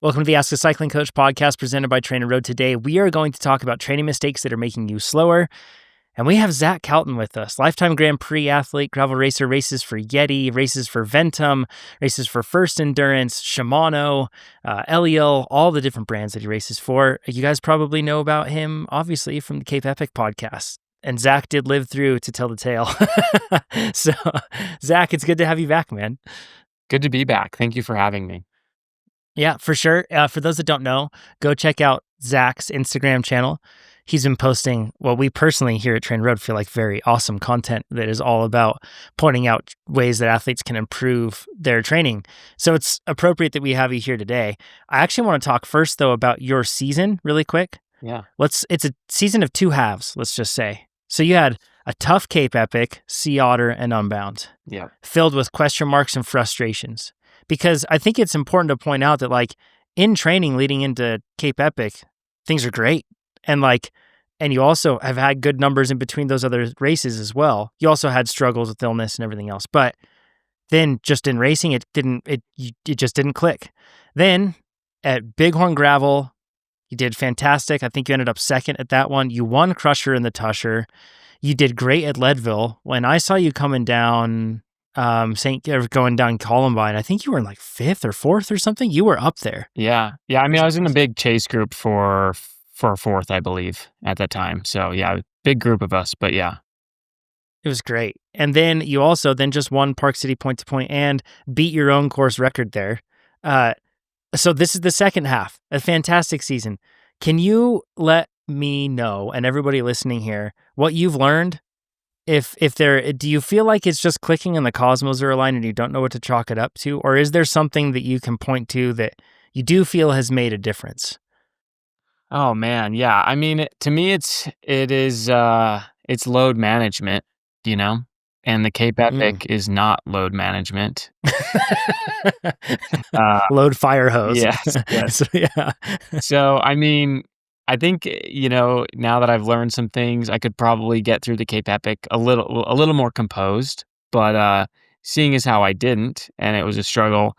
Welcome to the Ask a Cycling Coach podcast presented by TrainerRoad. Today, we are going to talk about training mistakes that are making you slower. And we have Zach Calton with us, lifetime Grand Prix athlete, gravel racer, races for Yeti, races for Ventum, races for First Endurance, Shimano, Eliel, all the different brands that he races for. You guys probably know about him, obviously, from the Cape Epic podcast. And Zach did live through to tell the tale. So, Zach, it's good to have you back, man. Good to be back. Thank you for having me. Yeah, for sure. For those that don't know, go check out Zach's Instagram channel. He's been posting, well, we personally here at TrainerRoad feel like very awesome content that is all about pointing out ways that athletes can improve their training. So it's appropriate that we have you here today. I actually want to talk first, though, about your season really quick. Yeah. It's a season of two halves, let's just say. So you had a tough Cape Epic, Sea Otter, and Unbound. Yeah. Filled with question marks and frustrations. Because I think it's important to point out that, like, in training leading into Cape Epic, things are great. And you also have had good numbers in between those other races as well. You also had struggles with illness and everything else. But then just in racing, it just didn't click. Then at Bighorn Gravel, you did fantastic. I think you ended up second at that one. You won Crusher in the Tushar. You did great at Leadville. When I saw you coming down going down Columbine, I think you were in like 5th or 4th or something. You were up there. Yeah. I mean, I was in a big chase group for 4th, I believe, at that time. So yeah, big group of us, but yeah. It was great. And then you also just won Park City point to point and beat your own course record there. So this is the second half, a fantastic season. Can you let me know, and everybody listening here, what you've learned? Do you feel like it's just clicking and the cosmos are aligned and you don't know what to chalk it up to? Or is there something that you can point to that you do feel has made a difference? Oh man. Yeah. I mean, to me, it's load management, and the Cape Epic is not load management. Load fire hose. Yes. So, yeah. So, I mean, I think, now that I've learned some things, I could probably get through the Cape Epic a little more composed, but seeing as how I didn't, and it was a struggle,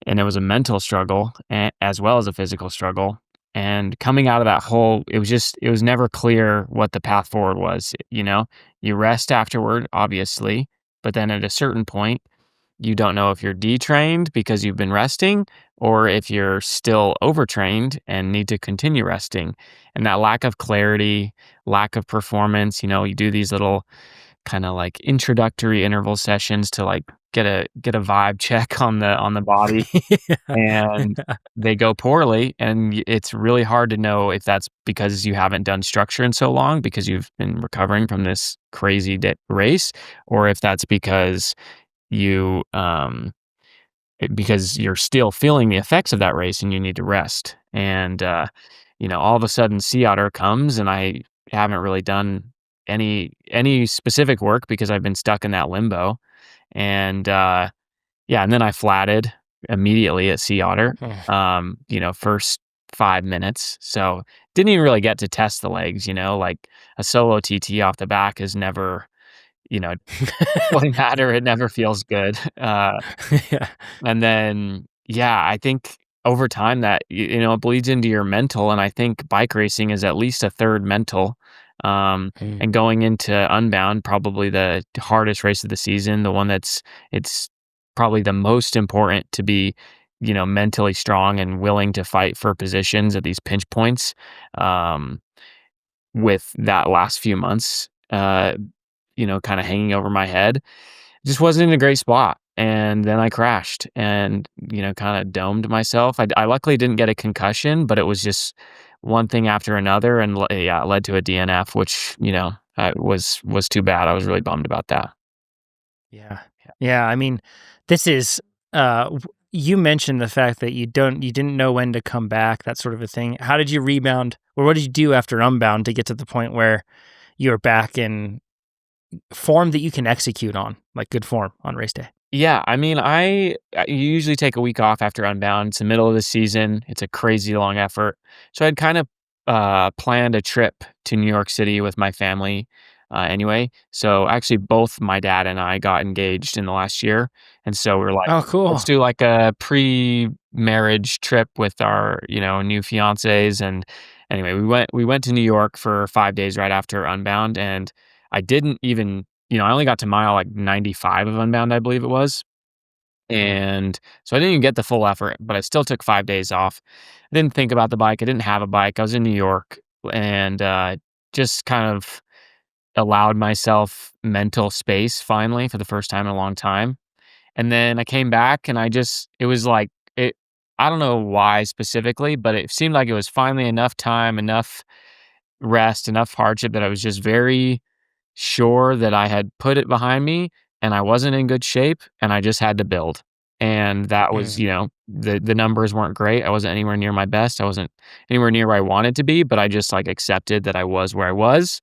and it was a mental struggle as well as a physical struggle. And coming out of that hole, it was never clear what the path forward was. You rest afterward, obviously, but then at a certain point, you don't know if you're detrained because you've been resting or if you're still overtrained and need to continue resting. And that lack of clarity, lack of performance, you do these little kind of like introductory interval sessions to like get a vibe check on the body. And they go poorly, and it's really hard to know if that's because you haven't done structure in so long because you've been recovering from this crazy race, or if that's because because you're still feeling the effects of that race and you need to rest. And all of a sudden Sea Otter comes, and I haven't really done any specific work because I've been stuck in that limbo. And and then I flatted immediately at Sea Otter, first 5 minutes. So didn't even really get to test the legs, like a solo TT off the back is never, really matter. It never feels good. And then, I think over time that, it bleeds into your mental. And I think bike racing is at least a third mental. And going into Unbound, probably the hardest race of the season, the one it's probably the most important to be, mentally strong and willing to fight for positions at these pinch points. With that last few months, kind of hanging over my head, just wasn't in a great spot. And then I crashed and, kind of domed myself. I luckily didn't get a concussion, but it was just one thing after another, and it led to a DNF, which was too bad. I was really bummed about that. Yeah. I mean, this is you mentioned the fact that you didn't know when to come back, that sort of a thing. How did you rebound, or what did you do after Unbound to get to the point where you're back in form that you can execute on, like good form on race day? Yeah, I mean, I usually take a week off after Unbound. It's the middle of the season. It's a crazy long effort. So I'd kind of planned a trip to New York City with my family anyway. So actually, both my dad and I got engaged in the last year, and so we're like, Oh, let's cool. do like a pre-marriage trip with our new fiancés. And anyway, we went to New York for 5 days right after Unbound, and I didn't even I only got to mile like 95 of Unbound, I believe it was. Mhm. And so I didn't even get the full effort, but I still took 5 days off. I didn't think about the bike. I didn't have a bike. I was in New York, and just kind of allowed myself mental space finally for the first time in a long time. And then I came back, and it was like, I don't know why specifically, but it seemed like it was finally enough time, enough rest, enough hardship that I was just very sure that I had put it behind me, and I wasn't in good shape, and I just had to build. And that was, Mhm. the numbers weren't great. I wasn't anywhere near my best. I wasn't anywhere near where I wanted to be, but I just like accepted that I was where I was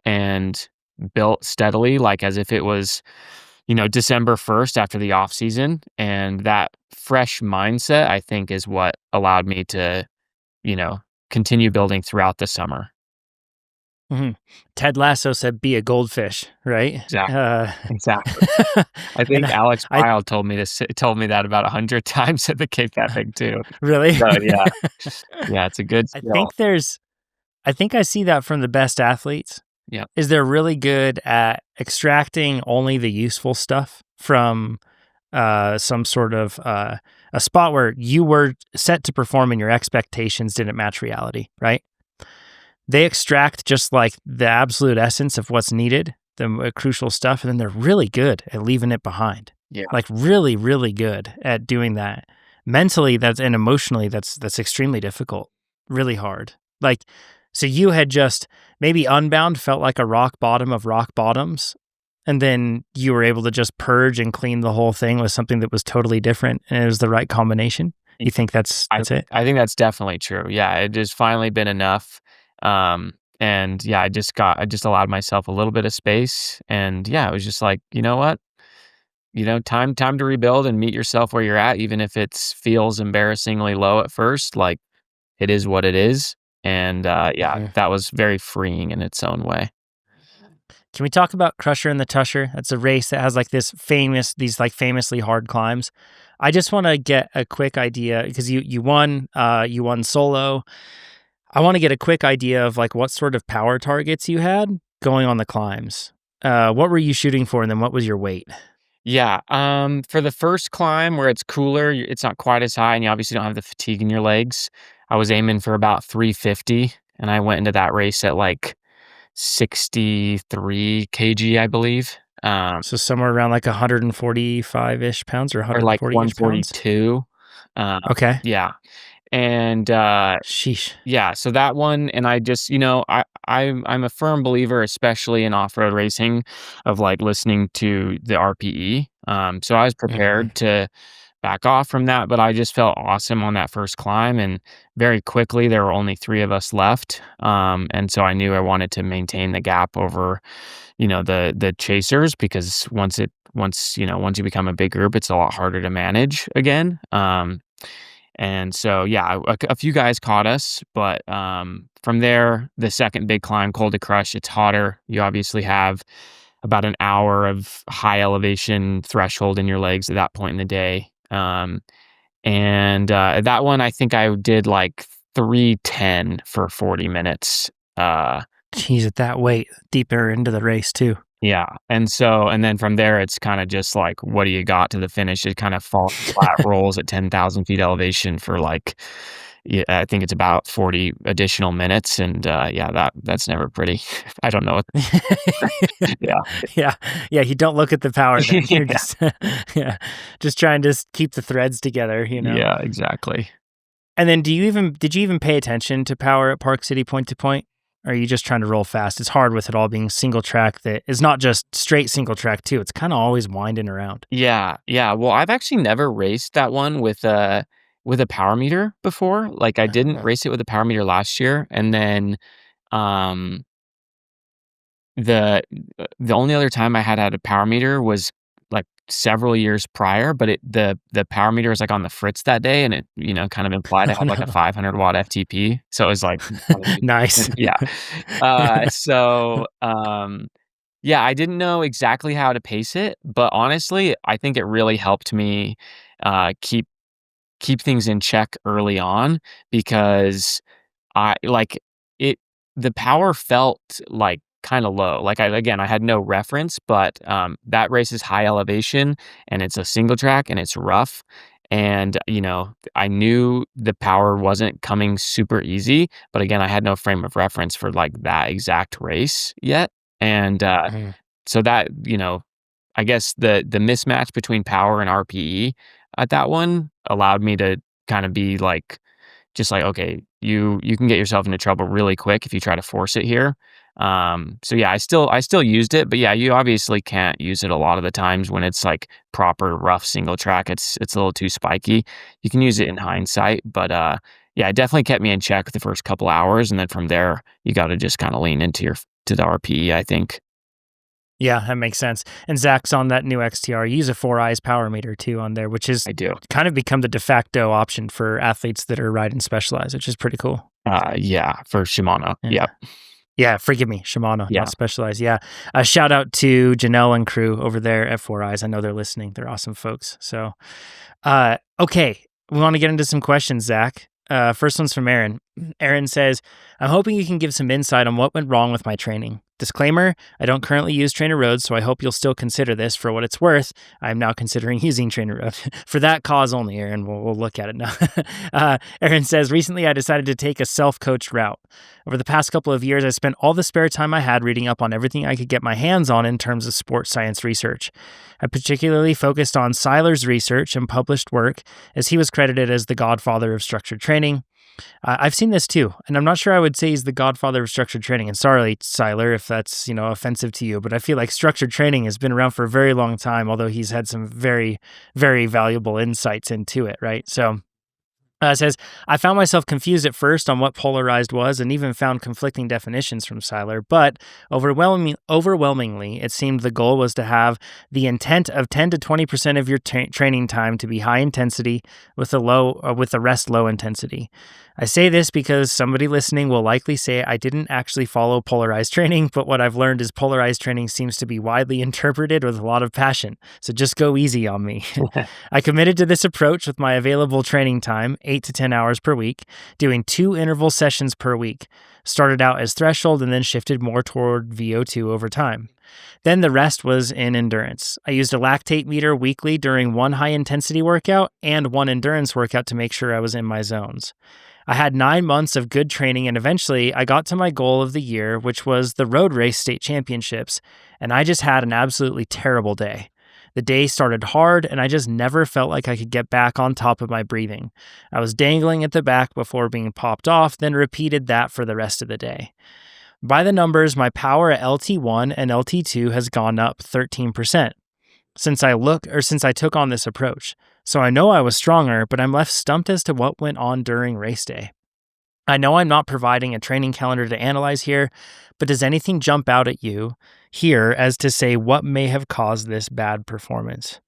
and built steadily, like as if it was, December 1st after the off season. And that fresh mindset, I think, is what allowed me to, you know, continue building throughout the summer. Mhm. Ted Lasso said, "Be a goldfish," right? Exactly. Exactly. I And think Alex I Pyle told me that about 100 times at the Cape Epic too. really? So, yeah. Yeah, it's a good I skill. think there's I think I see that from the best athletes, Yeah. is they're really good at extracting only the useful stuff from, some sort of, a spot where you were set to perform and your expectations didn't match reality, right? They extract just, like, the absolute essence of what's needed, the crucial stuff, and then they're really good at leaving it behind. Yeah. Like, really, really good at doing that. Mentally, that's and emotionally, that's extremely difficult, really hard. Like, so you had just maybe Unbound felt like a rock bottom of rock bottoms, and then you were able to just purge and clean the whole thing with something that was totally different, and it was the right combination? Y You think that's it? I think that's definitely true. Yeah, it just finally been enough. And yeah, I just allowed myself a little bit of space, and yeah, it was just like, "You know what? Time to rebuild and meet yourself where you're at, even if it feels embarrassingly low at first, like, it is what it is." And, yeah, Mhm. that was very freeing in its own way. Can we talk about Crusher and the Tusher? That's a race that has like these like famously hard climbs. I just want to get a quick idea because you won solo. I want to get a quick idea of like what sort of power targets you had going on the climbs. What were you shooting for, and then what was your weight? Yeah, for the first climb where it's cooler, it's not quite as high, and you obviously don't have the fatigue in your legs. I was aiming for about 350, and I went into that race at like 63 kg, I believe, So somewhere around like 145 ish pounds or or like 140 ish pounds. 142. Okay. Yeah, and Sheesh. yeah, so that one, and I just, I'm a firm believer, especially in off-road racing, of like listening to the RPE. So I was Hmm. prepared to back off from that, but I just felt awesome on that first climb, and very quickly there were only three of us left. And so I knew I wanted to maintain the gap over, the chasers, because once you become a big group, it's a lot harder to manage again. And so, yeah, a few guys caught us, but from there, the second big climb, Col de Crush, it's hotter. You obviously have about an hour of high elevation threshold in your legs at that point in the day. And that one, I think I did like 310 for 40 minutes. Jeez, at that weight, deeper into the race too. Yeah. And then from there, it's kind of just like, what do you got to the finish? It kind of falls flat rolls at 10,000 feet elevation for like, yeah, I think it's about 40 additional minutes. And yeah, that's never pretty. I don't know. Yeah. Yeah. Yeah, you don't look at the power then. You're Yeah. just yeah, just trying to keep the threads together, you know? Yeah, exactly. And then did you even pay attention to power at Park City point to point? Or are you just trying to roll fast? It's hard with it all being single track that is not just straight single track too. It's kind of always winding around. Yeah. Yeah. Well, I've actually never raced that one with a power meter before. Like, I didn't Uh, race it with a power meter last year. And then um The the only other time I had a power meter was, like, several years prior, but the power meter was, like, on the fritz that day, and it, kind of implied I oh had, like, a no. 500 watt FTP, so it was, like, Nice. yeah. Uh, so, um, Yeah, I didn't know exactly how to pace it, but honestly, I think it really helped me keep things in check early on because I like it the power felt like kind of low. Like I had no reference, but that race is high elevation and it's a single track and it's rough. And I knew the power wasn't coming super easy, but again, I had no frame of reference for like that exact race yet. And Mhm. so that, I guess the mismatch between power and RPE at that one allowed me to kind of be like, just like, okay, you can get yourself into trouble really quick if you try to force it here. So yeah, I still used it, but yeah, you obviously can't use it a lot of the times when it's like proper rough single track. It's a little too spiky. You can use it in hindsight, but yeah, it definitely kept me in check the first couple hours, and then from there, you got to just kind of lean into to the RPE, I think. Yeah, that makes sense. And Zach's on that new XTR. You use a Four Eyes power meter too on there, which has I do. kind of become the de facto option for athletes that are riding Specialized, which is pretty cool. Yeah, for Shimano. Yeah. Yep. Yeah, forgive me, Shimano, not Yeah. Specialized. Yeah. A shout out to Janelle and crew over there at Four Eyes. I know they're listening. They're awesome folks. So, okay. We want to get into some questions, Zach. First one's from Aaron. Aaron says, I'm hoping you can give some insight on what went wrong with my training. Disclaimer, I don't currently use TrainerRoad, so I hope you'll still consider this for what it's worth. I'm now considering using TrainerRoad. For that cause only, Aaron. We'll look at it now. Aaron says, recently I decided to take a self-coached route. Over the past couple of years, I spent all the spare time I had reading up on everything I could get my hands on in terms of sports science research. I particularly focused on Seiler's research and published work, as he was credited as the godfather of structured training. I've seen this too, and I'm not sure I would say he's the godfather of structured training. And sorry, Seiler, if that's offensive to you, but I feel like structured training has been around for a very long time, although he's had some very, very valuable insights into it, right? So it says, I found myself confused at first on what polarized was and even found conflicting definitions from Seiler, but overwhelmingly, it seemed the goal was to have the intent of 10 to 20% of your training time to be high intensity with the rest low intensity. I say this because somebody listening will likely say I didn't actually follow polarized training, but what I've learned is polarized training seems to be widely interpreted with a lot of passion, so just go easy on me. I committed to this approach with my available training time, 8 to 10 hours per week, doing 2 interval sessions per week. Started out as threshold and then shifted more toward VO2 over time. Then the rest was in endurance. I used a lactate meter weekly during one high intensity workout and one endurance workout to make sure I was in my zones. I had 9 months of good training, and eventually I got to my goal of the year, which was the road race state championships, and I just had an absolutely terrible day. The day started hard, and I just never felt like I could get back on top of my breathing. I was dangling at the back before being popped off, then repeated that for the rest of the day. By the numbers, my power at LT1 and LT2 has gone up 13% since I took on this approach. So I know I was stronger, but I'm left stumped as to what went on during race day. I know I'm not providing a training calendar to analyze here, but does anything jump out at you here as to say what may have caused this bad performance?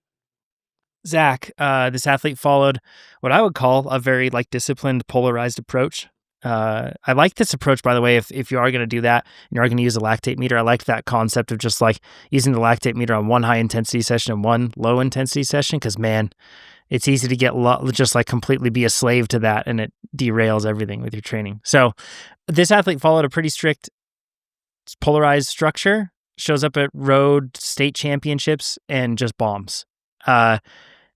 Zach, this athlete followed what I would call a very disciplined, polarized approach. I like this approach, by the way. If you are going to do that, and you are going to use a lactate meter, I like that concept of just using the lactate meter on one high intensity session and one low intensity session. Because man, it's easy to get just completely be a slave to that, and it derails everything with your training. So this athlete followed a pretty strict polarized structure. Shows up at road state championships and just bombs.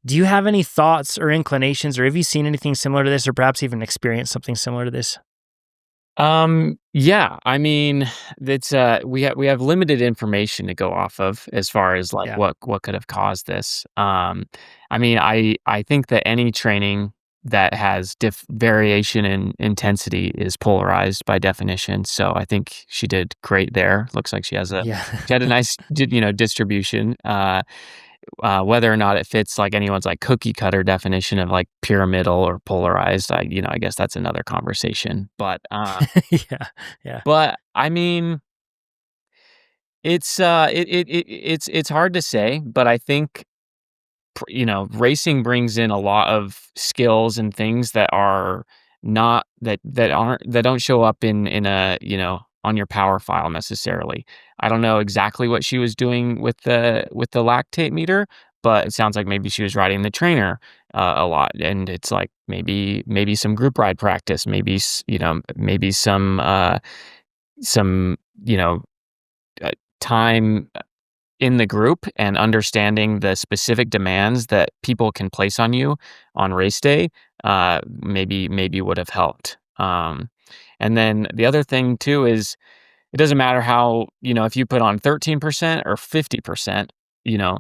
Do you have any thoughts or inclinations, or have you seen anything similar to this, or perhaps even experienced something similar to this? Yeah, I mean, it's we have limited information to go off of as far as Yeah. what could have caused this. I mean, I think that any training that has variation in intensity is polarized by definition. So I think she did great there. Looks like Yeah. she had a nice distribution. Whether or not it fits anyone's cookie cutter definition of pyramidal or polarized, I guess that's another conversation. Yeah. Yeah. But I mean, it's hard to say, but I think racing brings in a lot of skills and things that are not that don't show up in a your power file necessarily. I don't know exactly what she was doing with the lactate meter, but it sounds like maybe she was riding the trainer a lot, and it's like maybe some group ride practice, maybe some you know time in the group and understanding the specific demands that people can place on you on race day, maybe would have helped. And then the other thing too is it doesn't matter how, if you put on 13% or 50%, you know,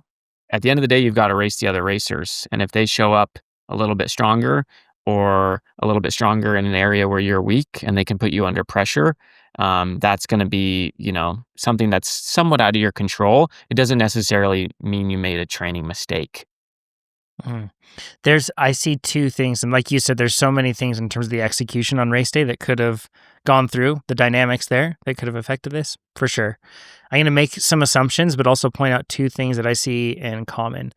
at the end of the day, you've got to race the other racers. And if they show up a little bit stronger or a little bit stronger in an area where you're weak and they can put you under pressure, that's going to be, something that's somewhat out of your control. It doesn't necessarily mean you made a training mistake. Mm. I see two things, and like you said, there's so many things in terms of the execution on race day that could have gone through, the dynamics there that could have affected this, for sure. I'm going to make some assumptions, but also point out two things that I see in common.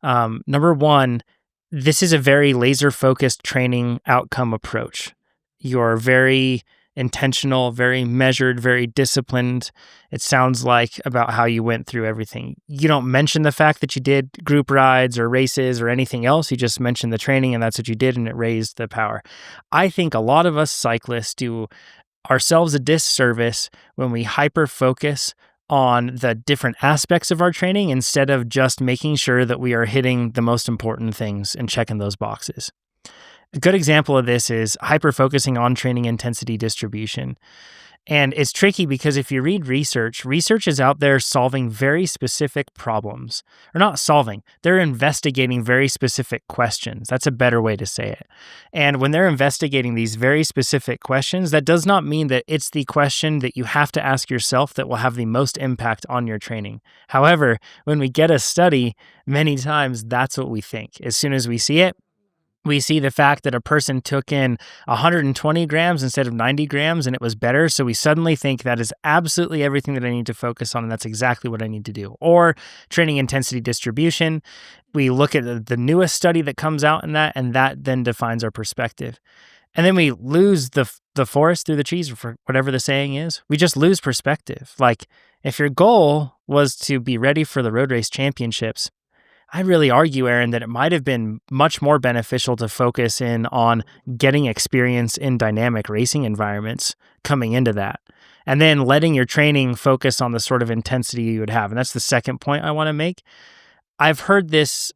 Number one, this is a very laser-focused training outcome approach. You're very intentional, very measured, very disciplined. It sounds like about how you went through everything. You don't mention the fact that you did group rides or races or anything else. You just mentioned the training and that's what you did and it raised the power. I think a lot of us cyclists do ourselves a disservice when we hyper focus on the different aspects of our training instead of just making sure that we are hitting the most important things and checking those boxes. A good example of this is hyper-focusing on training intensity distribution. And it's tricky because if you read research is out there solving very specific problems. Or not solving, they're investigating very specific questions. That's a better way to say it. And when they're investigating these very specific questions, that does not mean that it's the question that you have to ask yourself that will have the most impact on your training. However, when we get a study, many times that's what we think. As soon as we see it, we see the fact that a person took in 120 grams instead of 90 grams and it was better. So we suddenly think that is absolutely everything that I need to focus on and that's exactly what I need to do. Or training intensity distribution. We look at the newest study that comes out in that and that then defines our perspective. And then we lose the forest through the trees, or whatever the saying is. We just lose perspective. Like if your goal was to be ready for the road race championships, I'd really argue, Aaron, that it might have been much more beneficial to focus in on getting experience in dynamic racing environments coming into that, and then letting your training focus on the sort of intensity you would have. And that's the second point I want to make. I've heard this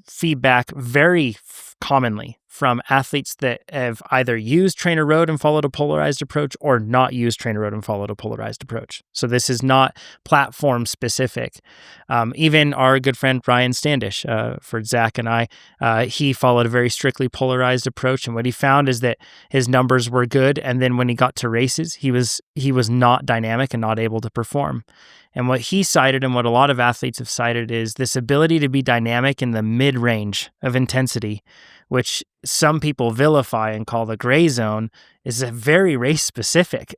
feedback very commonly from athletes that have either used TrainerRoad and followed a polarized approach or not used TrainerRoad and followed a polarized approach. So this is not platform specific. Even our good friend Ryan Standish, for Zach and I, he followed a very strictly polarized approach. And what he found is that his numbers were good. And then when he got to races, he was not dynamic and not able to perform. And what he cited and what a lot of athletes have cited is this ability to be dynamic in the mid-range of intensity, which some people vilify and call the gray zone, is a very race specific.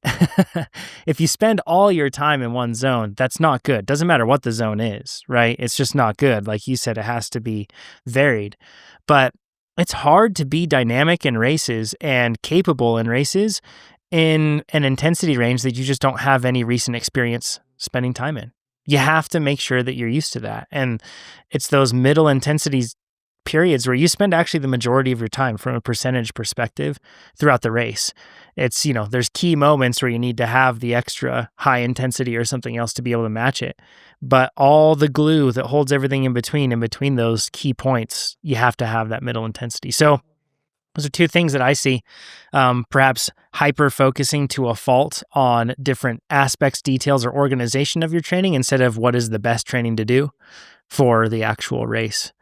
If you spend all your time in one zone, that's not good. Doesn't matter what the zone is, right? It's just not good. Like you said, it has to be varied. But it's hard to be dynamic in races and capable in races in an intensity range that you just don't have any recent experience spending time in. You have to make sure that you're used to that. And it's those middle intensities periods where you spend actually the majority of your time from a percentage perspective throughout the race. It's, there's key moments where you need to have the extra high intensity or something else to be able to match it. But all the glue that holds everything in between those key points, you have to have that middle intensity. So those are two things that I see, perhaps hyper-focusing to a fault on different aspects, details, or organization of your training instead of what is the best training to do for the actual race.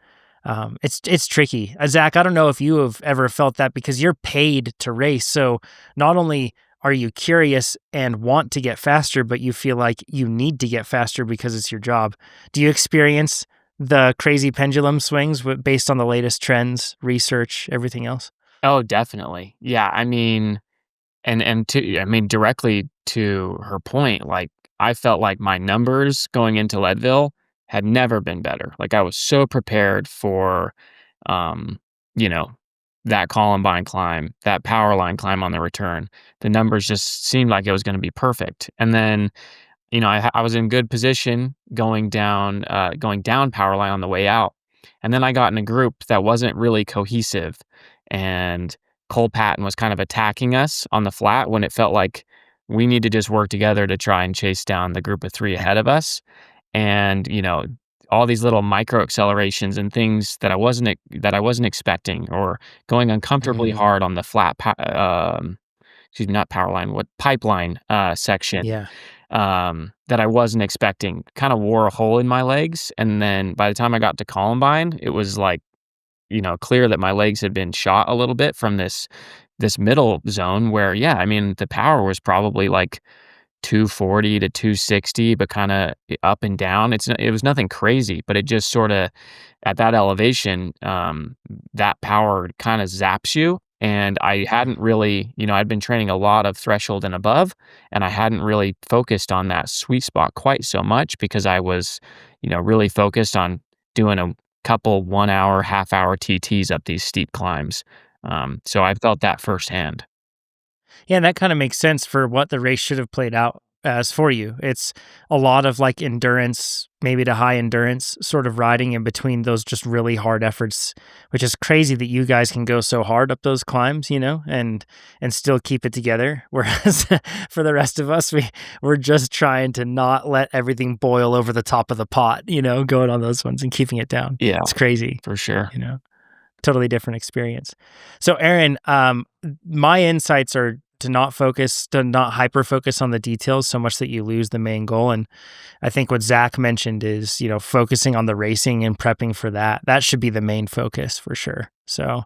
It's tricky. Zach, I don't know if you have ever felt that because you're paid to race. So not only are you curious and want to get faster, but you feel like you need to get faster because it's your job. Do you experience the crazy pendulum swings based on the latest trends, research, everything else? Oh, definitely. Yeah. I mean, directly to her point, like I felt like my numbers going into Leadville had never been better. Like I was so prepared for, you know, that Columbine climb, that power line climb on the return. The numbers just seemed like it was going to be perfect. And then, I was in good position going down power line on the way out. And then I got in a group that wasn't really cohesive, and Cole Patton was kind of attacking us on the flat when it felt like we need to just work together to try and chase down the group of 3 ahead of us. And, all these little micro accelerations and things that I wasn't expecting, or going uncomfortably Mm, hard on the excuse me, not power line, what pipeline section, yeah. that I wasn't expecting, kind of wore a hole in my legs. And then by the time I got to Columbine, it was like, clear that my legs had been shot a little bit from this middle zone where, yeah, I mean, the power was probably like 240 to 260, but kind of up and down. It was nothing crazy, but it just sort of, at that elevation, that power kind of zaps you. And I hadn't really, I'd been training a lot of threshold and above, and I hadn't really focused on that sweet spot quite so much, because I was, really focused on doing a couple 1 hour, half-hour TTs up these steep climbs. So I felt that firsthand. Yeah, and that kind of makes sense for what the race should have played out as for you. It's a lot of like endurance, maybe to high endurance sort of riding in between those just really hard efforts, which is crazy that you guys can go so hard up those climbs, and still keep it together. Whereas for the rest of us, we're just trying to not let everything boil over the top of the pot, going on those ones and keeping it down. Yeah, It's crazy, for sure. totally different experience. So Aaron, my insights are to not hyper focus on the details so much that you lose the main goal. And I think what Zach mentioned is, focusing on the racing and prepping for that. That should be the main focus for sure. So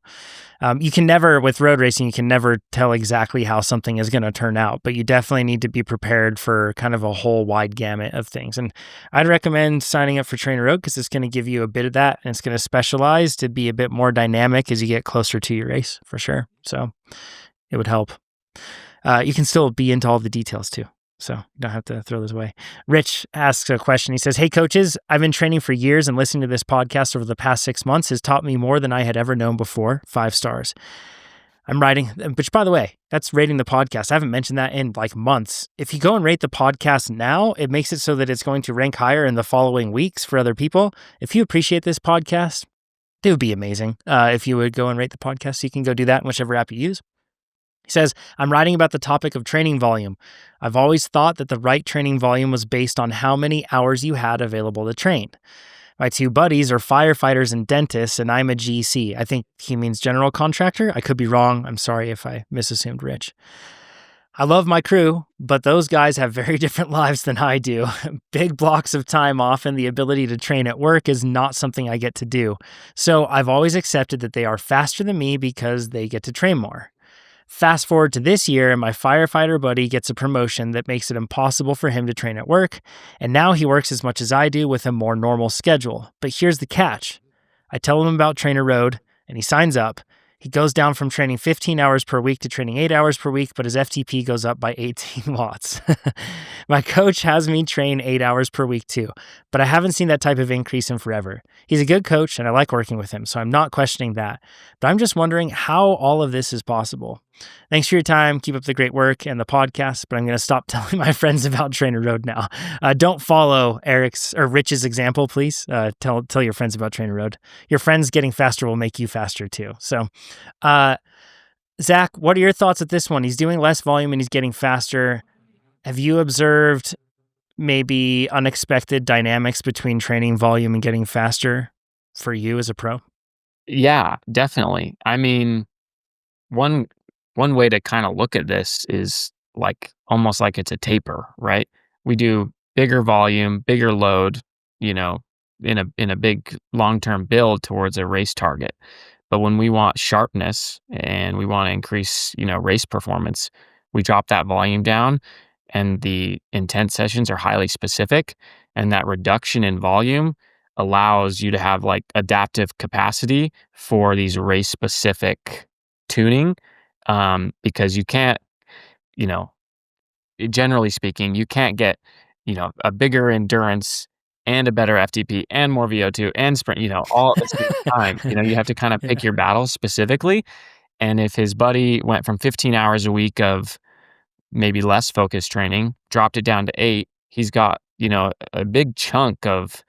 you can never, with road racing, you can never tell exactly how something is going to turn out, but you definitely need to be prepared for kind of a whole wide gamut of things. And I'd recommend signing up for TrainerRoad because it's going to give you a bit of that, and it's going to specialize to be a bit more dynamic as you get closer to your race for sure. So it would help. You can still be into all the details too, so you don't have to throw those away. Rich asks a question. He says, "Hey coaches, I've been training for years, and listening to this podcast over the past 6 months has taught me more than I had ever known before. 5 stars. I'm writing," which by the way, that's rating the podcast. I haven't mentioned that in like months. If you go and rate the podcast now, it makes it so that it's going to rank higher in the following weeks for other people. If you appreciate this podcast, it would be amazing if you would go and rate the podcast. So you can go do that in whichever app you use. He says, "I'm writing about the topic of training volume. I've always thought that the right training volume was based on how many hours you had available to train. My 2 buddies are firefighters and dentists, and I'm a GC. I think he means general contractor. I could be wrong. I'm sorry if I misassumed Rich. I love my crew, but those guys have very different lives than I do. Big blocks of time off and the ability to train at work is not something I get to do. So I've always accepted that they are faster than me because they get to train more. Fast forward to this year, and my firefighter buddy gets a promotion that makes it impossible for him to train at work, and now he works as much as I do with a more normal schedule. But here's the catch. I tell him about TrainerRoad, and he signs up. He goes down from training 15 hours per week to training 8 hours per week, but his FTP goes up by 18 watts. My coach has me train 8 hours per week too, but I haven't seen that type of increase in forever. He's a good coach and I like working with him, so I'm not questioning that. But I'm just wondering how all of this is possible. Thanks for your time. Keep up the great work and the podcast, but I'm going to stop telling my friends about TrainerRoad now. Don't follow Eric's or Rich's example, please. Tell your friends about TrainerRoad. Your friends getting faster will make you faster too. So, Zach, what are your thoughts at this one? He's doing less volume and he's getting faster. Have you observed maybe unexpected dynamics between training volume and getting faster for you as a pro? Yeah, definitely. I mean, one one way to kind of look at this is like almost like it's a taper, right? We do bigger volume, bigger load, you know, in a big long-term build towards a race target. But when we want sharpness and we want to increase, race performance, we drop that volume down, and the intense sessions are highly specific, and that reduction in volume allows you to have like adaptive capacity for these race specific tuning, because you can't, you know, generally speaking, you can't get, a bigger endurance and a better FTP and more VO2 and sprint, all at the same time. You have to kind of pick Yeah. your battles specifically. And if his buddy went from 15 hours a week of maybe less focused training, dropped it down to 8, he's got, a big chunk of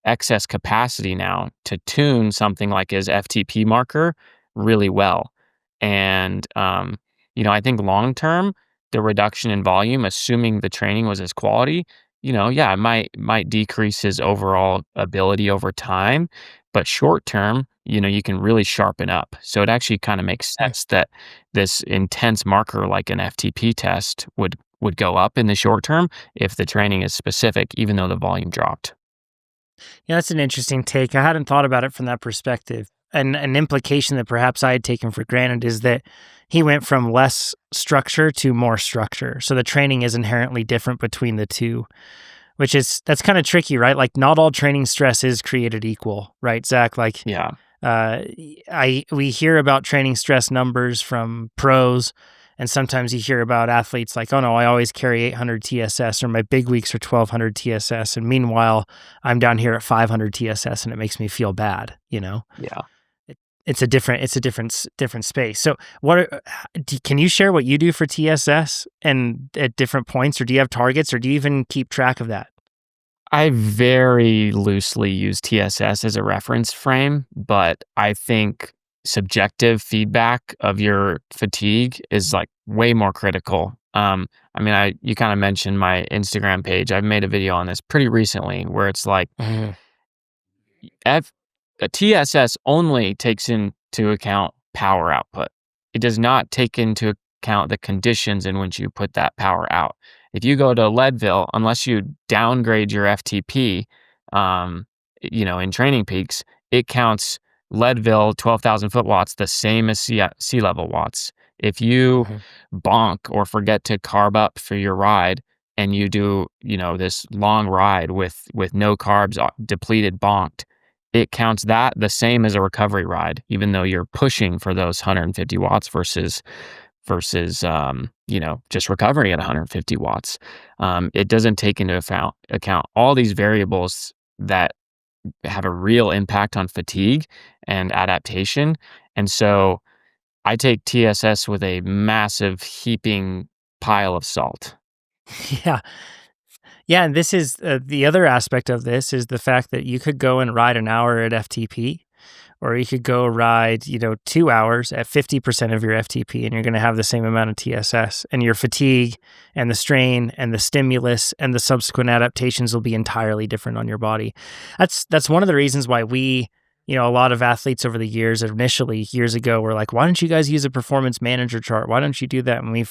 excess capacity now to tune something like his FTP marker really well. And I think long term, the reduction in volume, assuming the training was as quality, yeah, it might decrease his overall ability over time, but short term, you can really sharpen up. So it actually kind of makes sense that this intense marker like an FTP test would go up in the short term if the training is specific, even though the volume dropped. Yeah, that's an interesting take. I hadn't thought about it from that perspective. And an implication that perhaps I had taken for granted is that he went from less structure to more structure. So the training is inherently different between the two, that's kind of tricky, right? Like not all training stress is created equal, right, Zach? Like Yeah. we hear about training stress numbers from pros, and sometimes you hear about athletes like, oh no, I always carry 800 TSS, or my big weeks are 1200 TSS, and meanwhile I'm down here at 500 TSS, and it makes me feel bad. Yeah. It's a different space. So can you share what you do for TSS and at different points, or do you have targets, or do you even keep track of that? I very loosely use TSS as a reference frame, but I think subjective feedback of your fatigue is like way more critical. You kind of mentioned my Instagram page. I've made a video on this pretty recently where it's like a TSS only takes into account power output. It does not take into account the conditions in which you put that power out. If you go to Leadville, unless you downgrade your FTP, in Training Peaks, it counts Leadville 12,000 foot watts the same as sea level watts. If you bonk or forget to carb up for your ride and you do, this long ride with no carbs, depleted, bonked, it counts that the same as a recovery ride, even though you're pushing for those 150 watts versus just recovery at 150 watts. It doesn't take into account all these variables that have a real impact on fatigue and adaptation. And so I take TSS with a massive heaping pile of salt. Yeah. Yeah, and this is the other aspect of this is the fact that you could go and ride an hour at FTP, or you could go ride, 2 hours at 50% of your FTP, and you're going to have the same amount of TSS, and your fatigue and the strain and the stimulus and the subsequent adaptations will be entirely different on your body. That's one of the reasons why we, a lot of athletes over the years, initially years ago, were like, why don't you guys use a performance manager chart? Why don't you do that? And we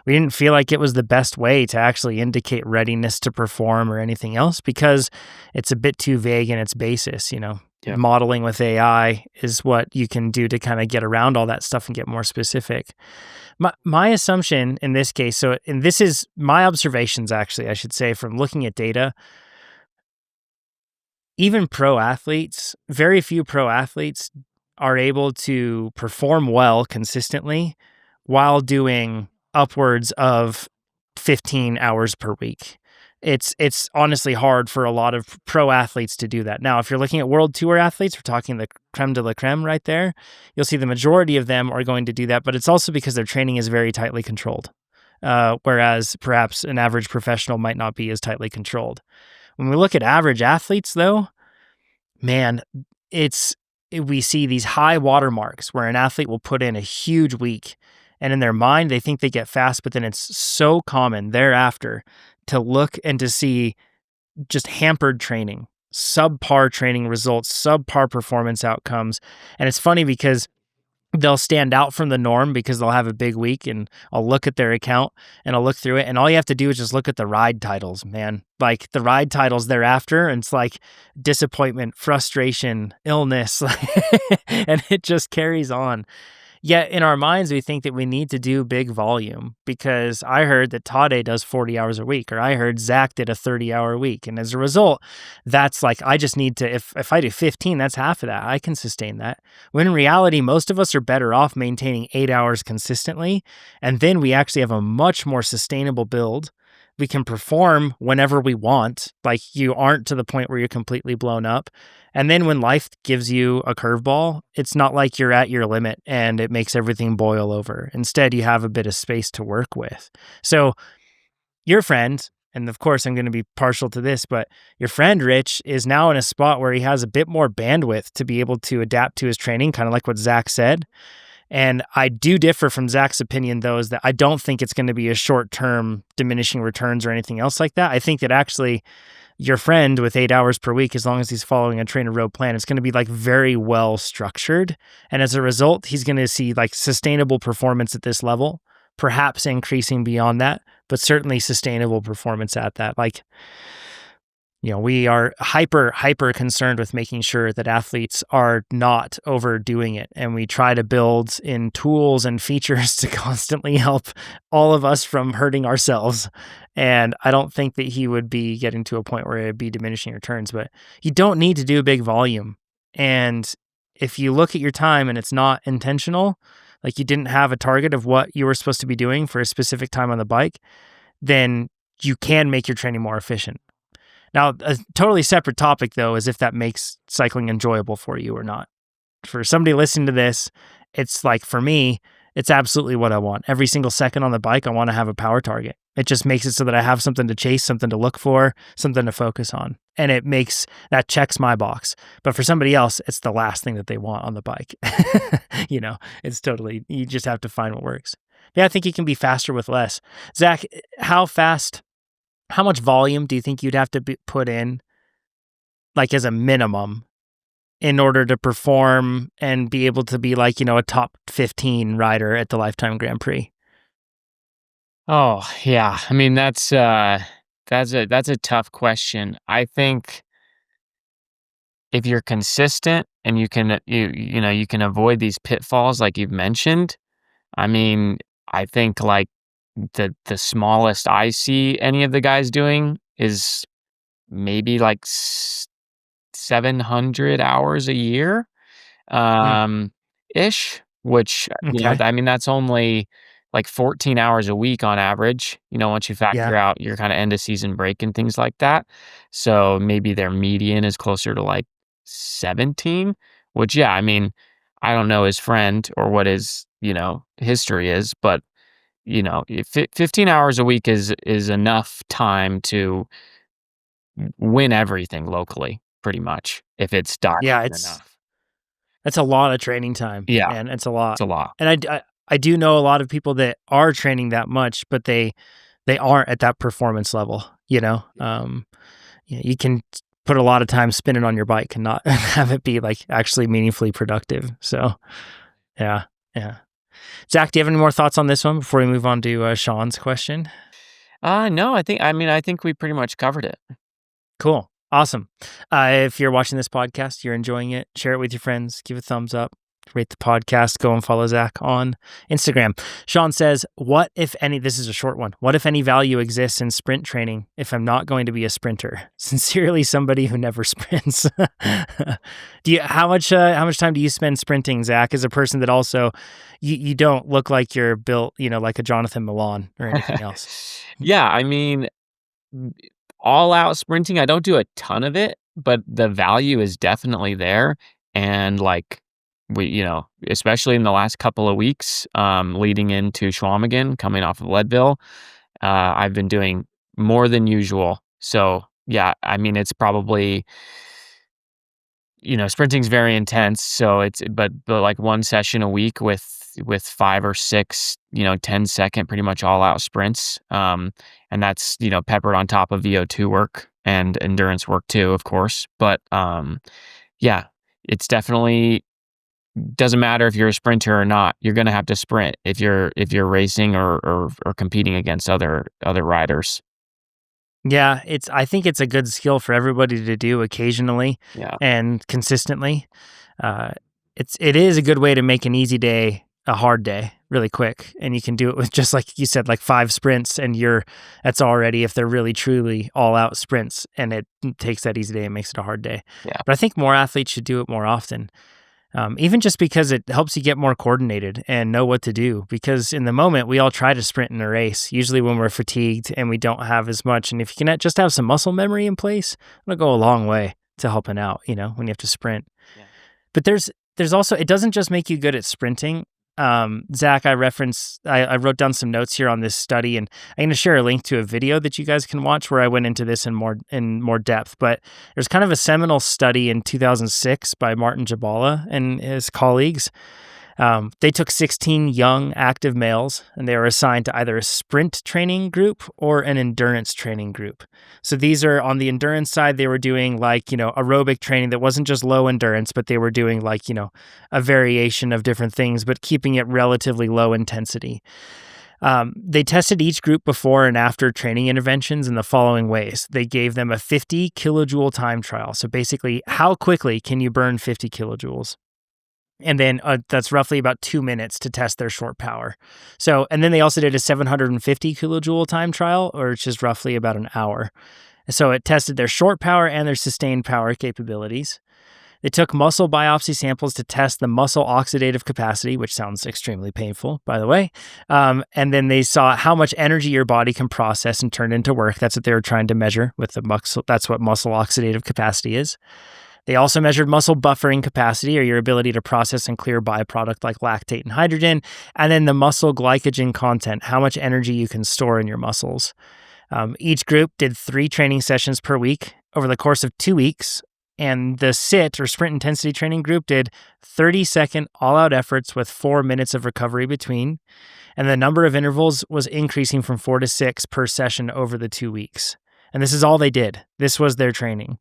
didn't feel like it was the best way to actually indicate readiness to perform or anything else, because it's a bit too vague in its basis, Yep. Modeling with AI is what you can do to kind of get around all that stuff and get more specific. My assumption in this case, and this is my observations actually, I should say, from looking at data, even pro athletes, very few pro athletes are able to perform well consistently while doing upwards of 15 hours per week. It's honestly hard for a lot of pro athletes to do that. Now, if you're looking at world tour athletes, we're talking the creme de la creme right there, you'll see the majority of them are going to do that, but it's also because their training is very tightly controlled, whereas perhaps an average professional might not be as tightly controlled. When we look at average athletes, though, man, we see these high watermarks where an athlete will put in a huge week, and in their mind, they think they get fast, but then it's so common thereafter to look and to see just hampered training, subpar training results, subpar performance outcomes. And it's funny because they'll stand out from the norm because they'll have a big week, and I'll look at their account and I'll look through it, and all you have to do is just look at the ride titles, man. Like the ride titles thereafter, and it's like disappointment, frustration, illness, and it just carries on. Yet in our minds, we think that we need to do big volume because I heard that Tade does 40 hours a week, or I heard Zach did a 30-hour week. And as a result, that's like, I just need to, if I do 15, that's half of that. I can sustain that. When in reality, most of us are better off maintaining 8 hours consistently. And then we actually have a much more sustainable build We can perform whenever we want. Like, you aren't to the point where you're completely blown up. And then when life gives you a curveball, it's not like you're at your limit and it makes everything boil over. Instead, you have a bit of space to work with. So your friend, and of course I'm going to be partial to this, but your friend Rich is now in a spot where he has a bit more bandwidth to be able to adapt to his training, kind of like what Zach said. And I do differ from Zach's opinion, though, is that I don't think it's going to be a short-term diminishing returns or anything else like that. I think that actually your friend with 8 hours per week, as long as he's following a TrainerRoad plan, it's going to be like very well structured. And as a result, he's going to see like sustainable performance at this level, perhaps increasing beyond that, but certainly sustainable performance at that. Like, we are hyper concerned with making sure that athletes are not overdoing it. And we try to build in tools and features to constantly help all of us from hurting ourselves. And I don't think that he would be getting to a point where it'd be diminishing returns, but you don't need to do a big volume. And if you look at your time and it's not intentional, like you didn't have a target of what you were supposed to be doing for a specific time on the bike, then you can make your training more efficient. Now, a totally separate topic, though, is if that makes cycling enjoyable for you or not. For somebody listening to this, it's like, for me, it's absolutely what I want. Every single second on the bike, I want to have a power target. It just makes it so that I have something to chase, something to look for, something to focus on. And that checks my box. But for somebody else, it's the last thing that they want on the bike. It's totally, you just have to find what works. Yeah, I think you can be faster with less. Zach, how much volume do you think you'd have to put in, like as a minimum, in order to perform and be able to be like, a top 15 rider at the Lifetime Grand Prix? Oh, yeah. I mean, that's a tough question. I think if you're consistent and you can avoid these pitfalls like you've mentioned, I mean, I think like the smallest I see any of the guys doing is maybe like 700 hours a year, Hmm. ish, which, Okay. I mean, that's only like 14 hours a week on average, once you factor Yeah. out your kind of end of season break and things like that. So maybe their median is closer to like 17, which, yeah, I mean, I don't know his friend or what his, history is, but 15 hours a week is enough time to win everything locally, pretty much, if it's Yeah, documented enough. that's a lot of training time, Yeah, man. It's a lot. it's a lot. And I do know a lot of people that are training that much, but they aren't at that performance level, you can put a lot of time spinning on your bike and not have it be like actually meaningfully productive. So yeah, yeah. Zach, do you have any more thoughts on this one before we move on to Sean's question? No, I think we pretty much covered it. Cool. Awesome. If you're watching this podcast, you're enjoying it, share it with your friends, give a thumbs up, rate the podcast, go and follow Zach on Instagram. Sean says, what, if any, this is a short one, what, if any, value exists in sprint training if I'm not going to be a sprinter? Sincerely, somebody who never sprints. How much time do you spend sprinting, Zach, as a person that also, you don't look like you're built, like a Jonathan Milan or anything else? Yeah, I mean, all out sprinting, I don't do a ton of it, but the value is definitely there. And like especially in the last couple of weeks, leading into Schwamigan, coming off of Leadville, I've been doing more than usual. So yeah, I mean, it's probably, sprinting's very intense. So but like one session a week with 5 or 6, 10-second, pretty much all out sprints. And that's, peppered on top of VO2 work and endurance work too, of course. But, yeah, it's definitely doesn't matter if you're a sprinter or not. You're going to have to sprint if you're racing or competing against other riders. Yeah, I think it's a good skill for everybody to do occasionally Yeah. and consistently. It is a good way to make an easy day a hard day really quick, and you can do it with, just like you said, like 5 sprints, and that's already, if they're really truly all out sprints, and it takes that easy day and makes it a hard day. Yeah. But I think more athletes should do it more often. Even just because it helps you get more coordinated and know what to do. Because in the moment, we all try to sprint in a race, usually when we're fatigued and we don't have as much. And if you can just have some muscle memory in place, it'll go a long way to helping out, when you have to sprint. Yeah. But there's also, it doesn't just make you good at sprinting. Zach, I wrote down some notes here on this study, and I'm going to share a link to a video that you guys can watch where I went into this in more depth. But there's kind of a seminal study in 2006 by Martin Jabala and his colleagues. They took 16 young active males, and they were assigned to either a sprint training group or an endurance training group. So these are on the endurance side, they were doing aerobic training that wasn't just low endurance, but they were doing a variation of different things, but keeping it relatively low intensity. They tested each group before and after training interventions in the following ways. They gave them a 50 kilojoule time trial. So basically, how quickly can you burn 50 kilojoules? And then that's roughly about 2 minutes to test their short power. So, and then they also did a 750 kilojoule time trial, which is roughly about an hour. So it tested their short power and their sustained power capabilities. They took muscle biopsy samples to test the muscle oxidative capacity, which sounds extremely painful, by the way. And then they saw how much energy your body can process and turn into work. That's what they were trying to measure with the muscle. That's what muscle oxidative capacity is. They also measured muscle buffering capacity, or your ability to process and clear byproduct like lactate and hydrogen, and then the muscle glycogen content, how much energy you can store in your muscles. Each group did 3 training sessions per week over the course of 2 weeks, and the SIT, or sprint intensity training group, did 30-second all-out efforts with 4 minutes of recovery between, and the number of intervals was increasing from 4 to 6 per session over the 2 weeks. And this is all they did. This was their training.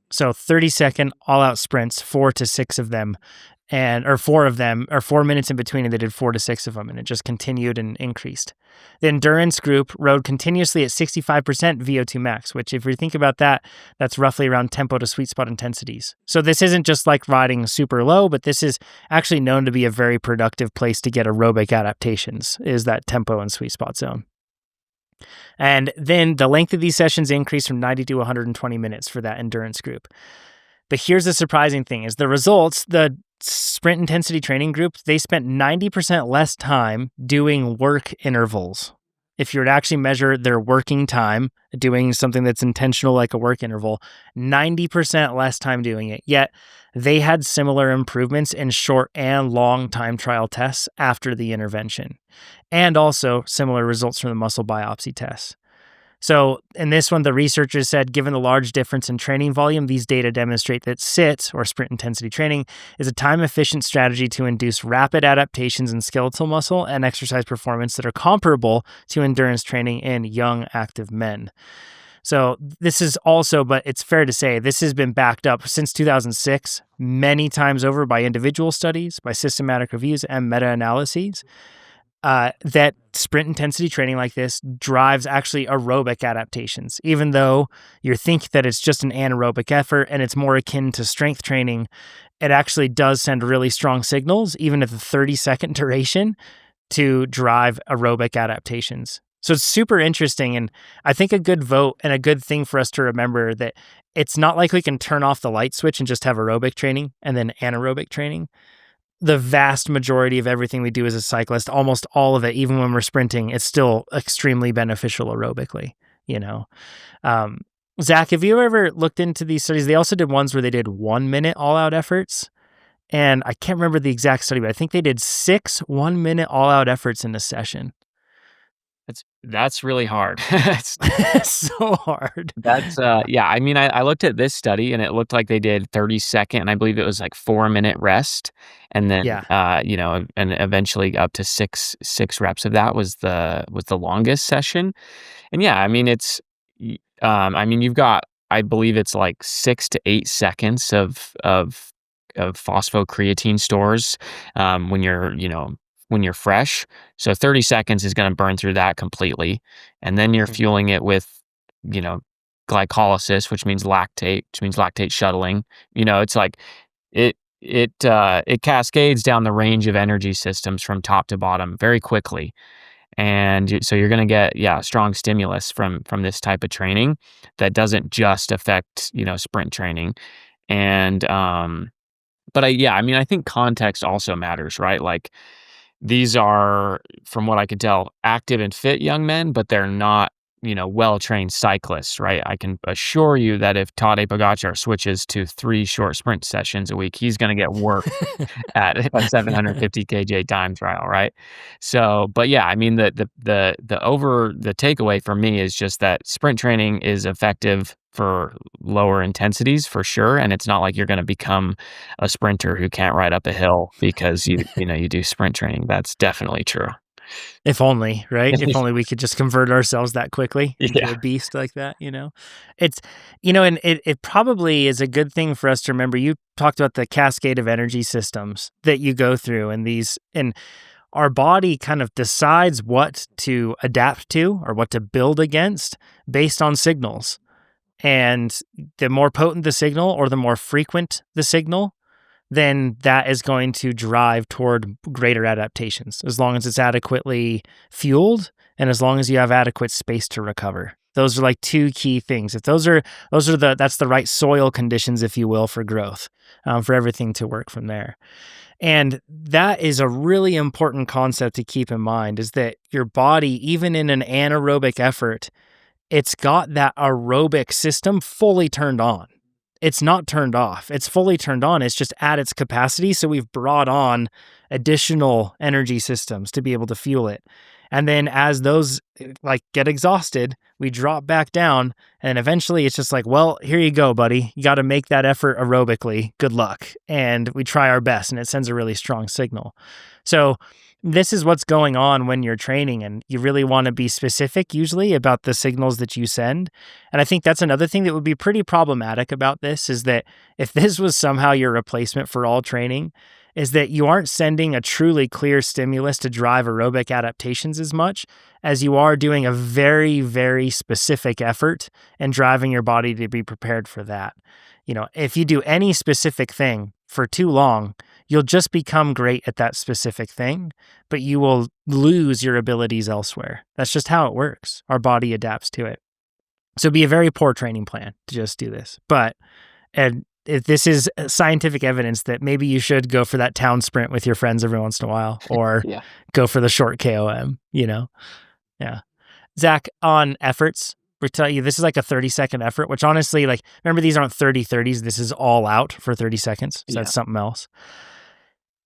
So 30-second all-out sprints, 4 to 6 of them, or 4 of them, or 4 minutes in between, and they did 4 to 6 of them, and it just continued and increased. The endurance group rode continuously at 65% VO2 max, which if you think about that, that's roughly around tempo to sweet spot intensities. So this isn't just like riding super low, but this is actually known to be a very productive place to get aerobic adaptations, is that tempo and sweet spot zone. And then the length of these sessions increased from 90 to 120 minutes for that endurance group. But here's the surprising thing is the results, the sprint intensity training group, they spent 90% less time doing work intervals. If you were to actually measure their working time, doing something that's intentional like a work interval, 90% less time doing it. Yet they had similar improvements in short and long time trial tests after the intervention, and also similar results from the muscle biopsy tests. So in this one, the researchers said, given the large difference in training volume, these data demonstrate that SIT, or sprint intensity training, is a time-efficient strategy to induce rapid adaptations in skeletal muscle and exercise performance that are comparable to endurance training in young active men. So this is also, but it's fair to say, this has been backed up since 2006 many times over by individual studies, by systematic reviews, and meta-analyses. That sprint intensity training like this drives actually aerobic adaptations. Even though you think that it's just an anaerobic effort and it's more akin to strength training, it actually does send really strong signals, even at the 30-second duration, to drive aerobic adaptations. So it's super interesting, and I think a good vote and a good thing for us to remember that it's not like we can turn off the light switch and just have aerobic training and then anaerobic training. The vast majority of everything we do as a cyclist, almost all of it, even when we're sprinting, it's still extremely beneficial aerobically, Zach, have you ever looked into these studies? They also did ones where they did 1 minute all-out efforts. And I can't remember the exact study, but I think they did 6 1-minute all-out efforts in a session. That's really hard. It's so hard. That's yeah. I mean, I looked at this study and it looked like they did 30-second, and I believe it was like 4-minute rest, and then and eventually up to six reps of that was the longest session. And yeah, I mean you've got, I believe it's like 6 to 8 seconds of phosphocreatine stores when you're fresh. So 30 seconds is going to burn through that completely. And then you're fueling it with, glycolysis, which means lactate shuttling. It's like it cascades down the range of energy systems from top to bottom very quickly. And so you're going to get, strong stimulus from this type of training that doesn't just affect, sprint training. And, But I mean, I think context also matters, right? Like, these are, from what I could tell, active and fit young men, but they're not, well-trained cyclists, right? I can assure you that if Tadej Pogačar switches to 3 short sprint sessions a week, he's gonna get worked at a 750 kj time trial, right? So, but yeah, I mean, the takeaway for me is just that sprint training is effective for lower intensities for sure, and it's not like you're going to become a sprinter who can't ride up a hill because you do sprint training. That's definitely true. If only, right? If only we could just convert ourselves that quickly into Yeah. a beast like that. It's, and it probably is a good thing for us to remember. You talked about the cascade of energy systems that you go through, and our body kind of decides what to adapt to or what to build against based on signals. And the more potent the signal or the more frequent the signal, then that is going to drive toward greater adaptations, as long as it's adequately fueled and as long as you have adequate space to recover. Those are like two key things. If that's the right soil conditions, if you will, for growth, for everything to work from there. And that is a really important concept to keep in mind, is that your body, even in an anaerobic effort, it's got that aerobic system fully turned on. It's not turned off. It's fully turned on. It's just at its capacity. So we've brought on additional energy systems to be able to fuel it. And then as those get exhausted, we drop back down. And eventually it's just like, well, here you go, buddy. You got to make that effort aerobically. Good luck. And we try our best, and it sends a really strong signal. So this is what's going on when you're training, and you really want to be specific usually about the signals that you send. And I think that's another thing that would be pretty problematic about this, is that if this was somehow your replacement for all training, is that you aren't sending a truly clear stimulus to drive aerobic adaptations as much as you are doing a very, very specific effort and driving your body to be prepared for that. If you do any specific thing for too long, you'll just become great at that specific thing, but you will lose your abilities elsewhere. That's just how it works. Our body adapts to it. So it'd be a very poor training plan to just do this. And if this is scientific evidence that maybe you should go for that town sprint with your friends every once in a while, or Yeah. go for the short KOM, Yeah. Zach, on efforts, we tell you this is like a 30-second effort, which honestly, remember, these aren't 30-30s. This is all out for 30 seconds. So that's something else.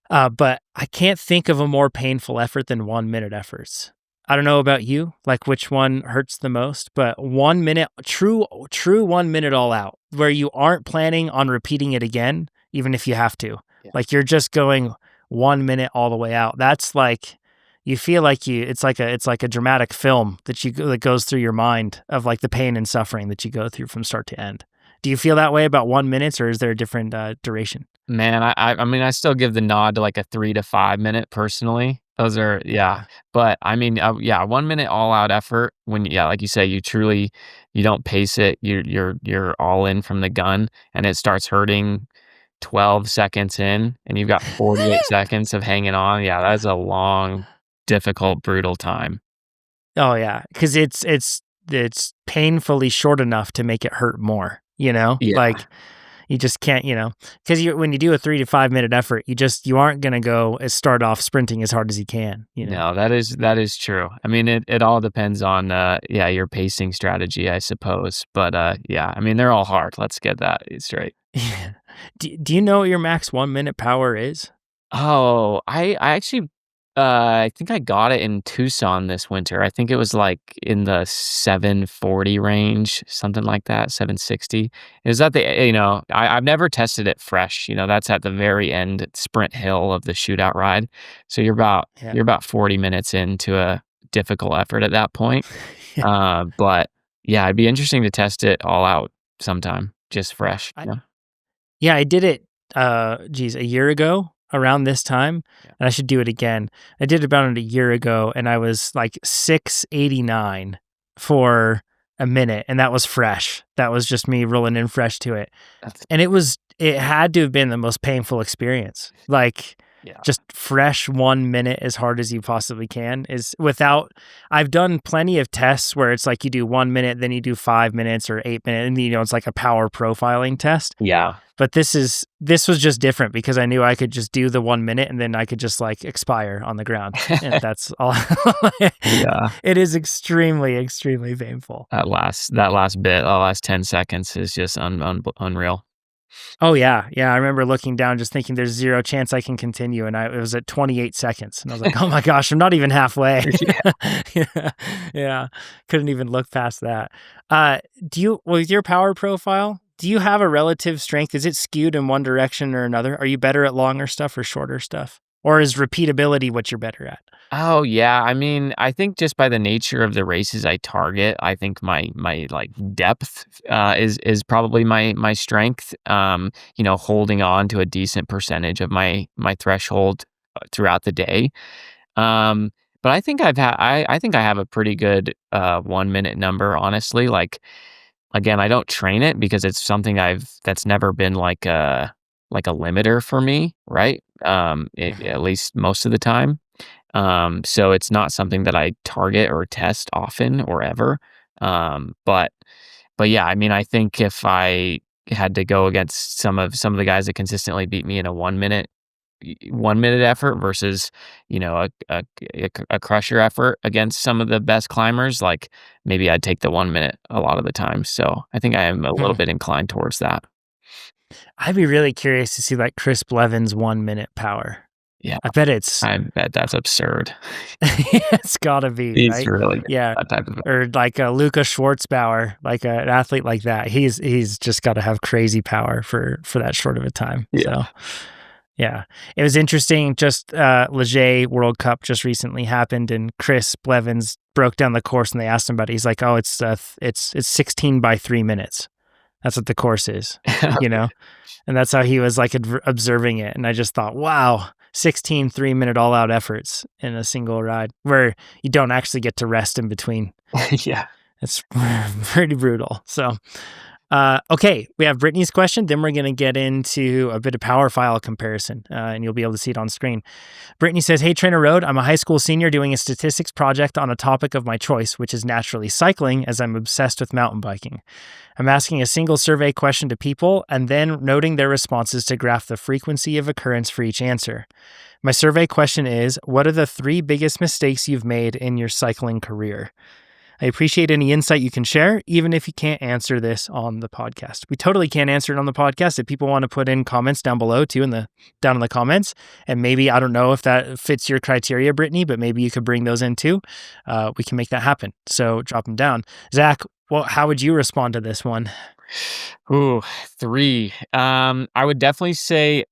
But I can't think of a more painful effort than 1 minute efforts. I don't know about you, which one hurts the most, but 1 minute, true 1 minute all out, where you aren't planning on repeating it again, even if you have to. Yeah. You're just going 1 minute all the way out. That's you feel it's like a dramatic film that goes through your mind of the pain and suffering that you go through from start to end. Do you feel that way about 1 minute, or is there a different duration? Man, I mean, I still give the nod to a 3 to 5 minute personally. Those are, yeah. But I mean, 1 minute all out effort when, like you say, you don't pace it. You're all in from the gun, and it starts hurting 12 seconds in, and you've got 48 seconds of hanging on. Yeah, that's a long, difficult, brutal time. Oh yeah, because it's painfully short enough to make it hurt more. Yeah. You just can't, because when you do a 3 to 5 minute effort, you aren't gonna start off sprinting as hard as you can. No, that is true. I mean, it all depends on your pacing strategy, I suppose. But I mean, they're all hard. Let's get that straight. Yeah. Do you know what your max 1 minute power is? Oh, I actually I think I got it in Tucson this winter. I think it was in the 740 range, something like that, 760. Is that I've never tested it fresh. That's at the very end sprint hill of the shootout ride. So you're about 40 minutes into a difficult effort at that point. Yeah. But yeah, it'd be interesting to test it all out sometime, just fresh. Yeah, I did it, a year ago around this time, and I should do it again. I did it about a year ago, and I was 689 for a minute, and that was fresh. That was just me rolling in fresh to it. And it had to have been the most painful experience. Yeah. just fresh 1 minute as hard as you possibly can is without. I've done plenty of tests where it's like you do 1 minute, then you do 5 minutes or 8 minutes, and it's like a power profiling test. Yeah. But this was just different because I knew I could just do the 1 minute and then I could just like expire on the ground. And that's all. Yeah. It is extremely, extremely painful. That last bit, the last 10 seconds is just unreal. Oh yeah. Yeah. I remember looking down, just thinking there's zero chance I can continue. And it was at 28 seconds. And I was like, oh my gosh, I'm not even halfway. Yeah. Yeah. Couldn't even look past that. With your power profile, do you have a relative strength? Is it skewed in one direction or another? Are you better at longer stuff or shorter stuff? Or is repeatability what you're better at? Oh, yeah. I mean, I think just by the nature of the races I target, I think my like depth is probably my strength. Holding on to a decent percentage of my threshold throughout the day. Um, but I think I think I have a pretty good 1 minute number, honestly. Like, again, I don't train it because it's something that's never been like a limiter for me, right? Mhm. At least most of the time. So it's not something that I target or test often or ever. But yeah, I mean, I think if I had to go against some of the guys that consistently beat me in a 1 minute effort versus, a crusher effort against some of the best climbers, like maybe I'd take the 1 minute a lot of the time. So I think I am a little Hmm. bit inclined towards that. I'd be really curious to see like Chris Blevins 1 minute power. Yeah, I bet it's I bet that's absurd. it's gotta be, He's right? really good Yeah. at that type of. Or like a Luca Schwartzbauer, like an athlete like that. He's just got to have crazy power for that short of a time. Yeah. So yeah, it was interesting. Just Leger World Cup just recently happened, and Chris Blevins broke down the course, and they asked him about it. He's like, "Oh, it's 16 by 3 minutes. That's what the course is, you know." And that's how he was like observing it. And I just thought, wow, 16 3 minute all out efforts in a single ride where you don't actually get to rest in between. Yeah. It's pretty brutal. So, okay, we have Brittany's question. Then we're going to get into a bit of power file comparison, and you'll be able to see it on screen. Brittany says, "Hey, TrainerRoad, I'm a high school senior doing a statistics project on a topic of my choice, which is naturally cycling, as I'm obsessed with mountain biking. I'm asking a single survey question to people and then noting their responses to graph the frequency of occurrence for each answer. My survey question is, what are the 3 biggest mistakes you've made in your cycling career? I appreciate any insight you can share, even if you can't answer this on the podcast." We totally can't answer it on the podcast. If people want to put in comments down below too, down in the comments, and maybe, I don't know if that fits your criteria, Brittany, but maybe you could bring those in too. We can make that happen. So drop them down. Zach, well, how would you respond to this one? Ooh, 3. I would definitely say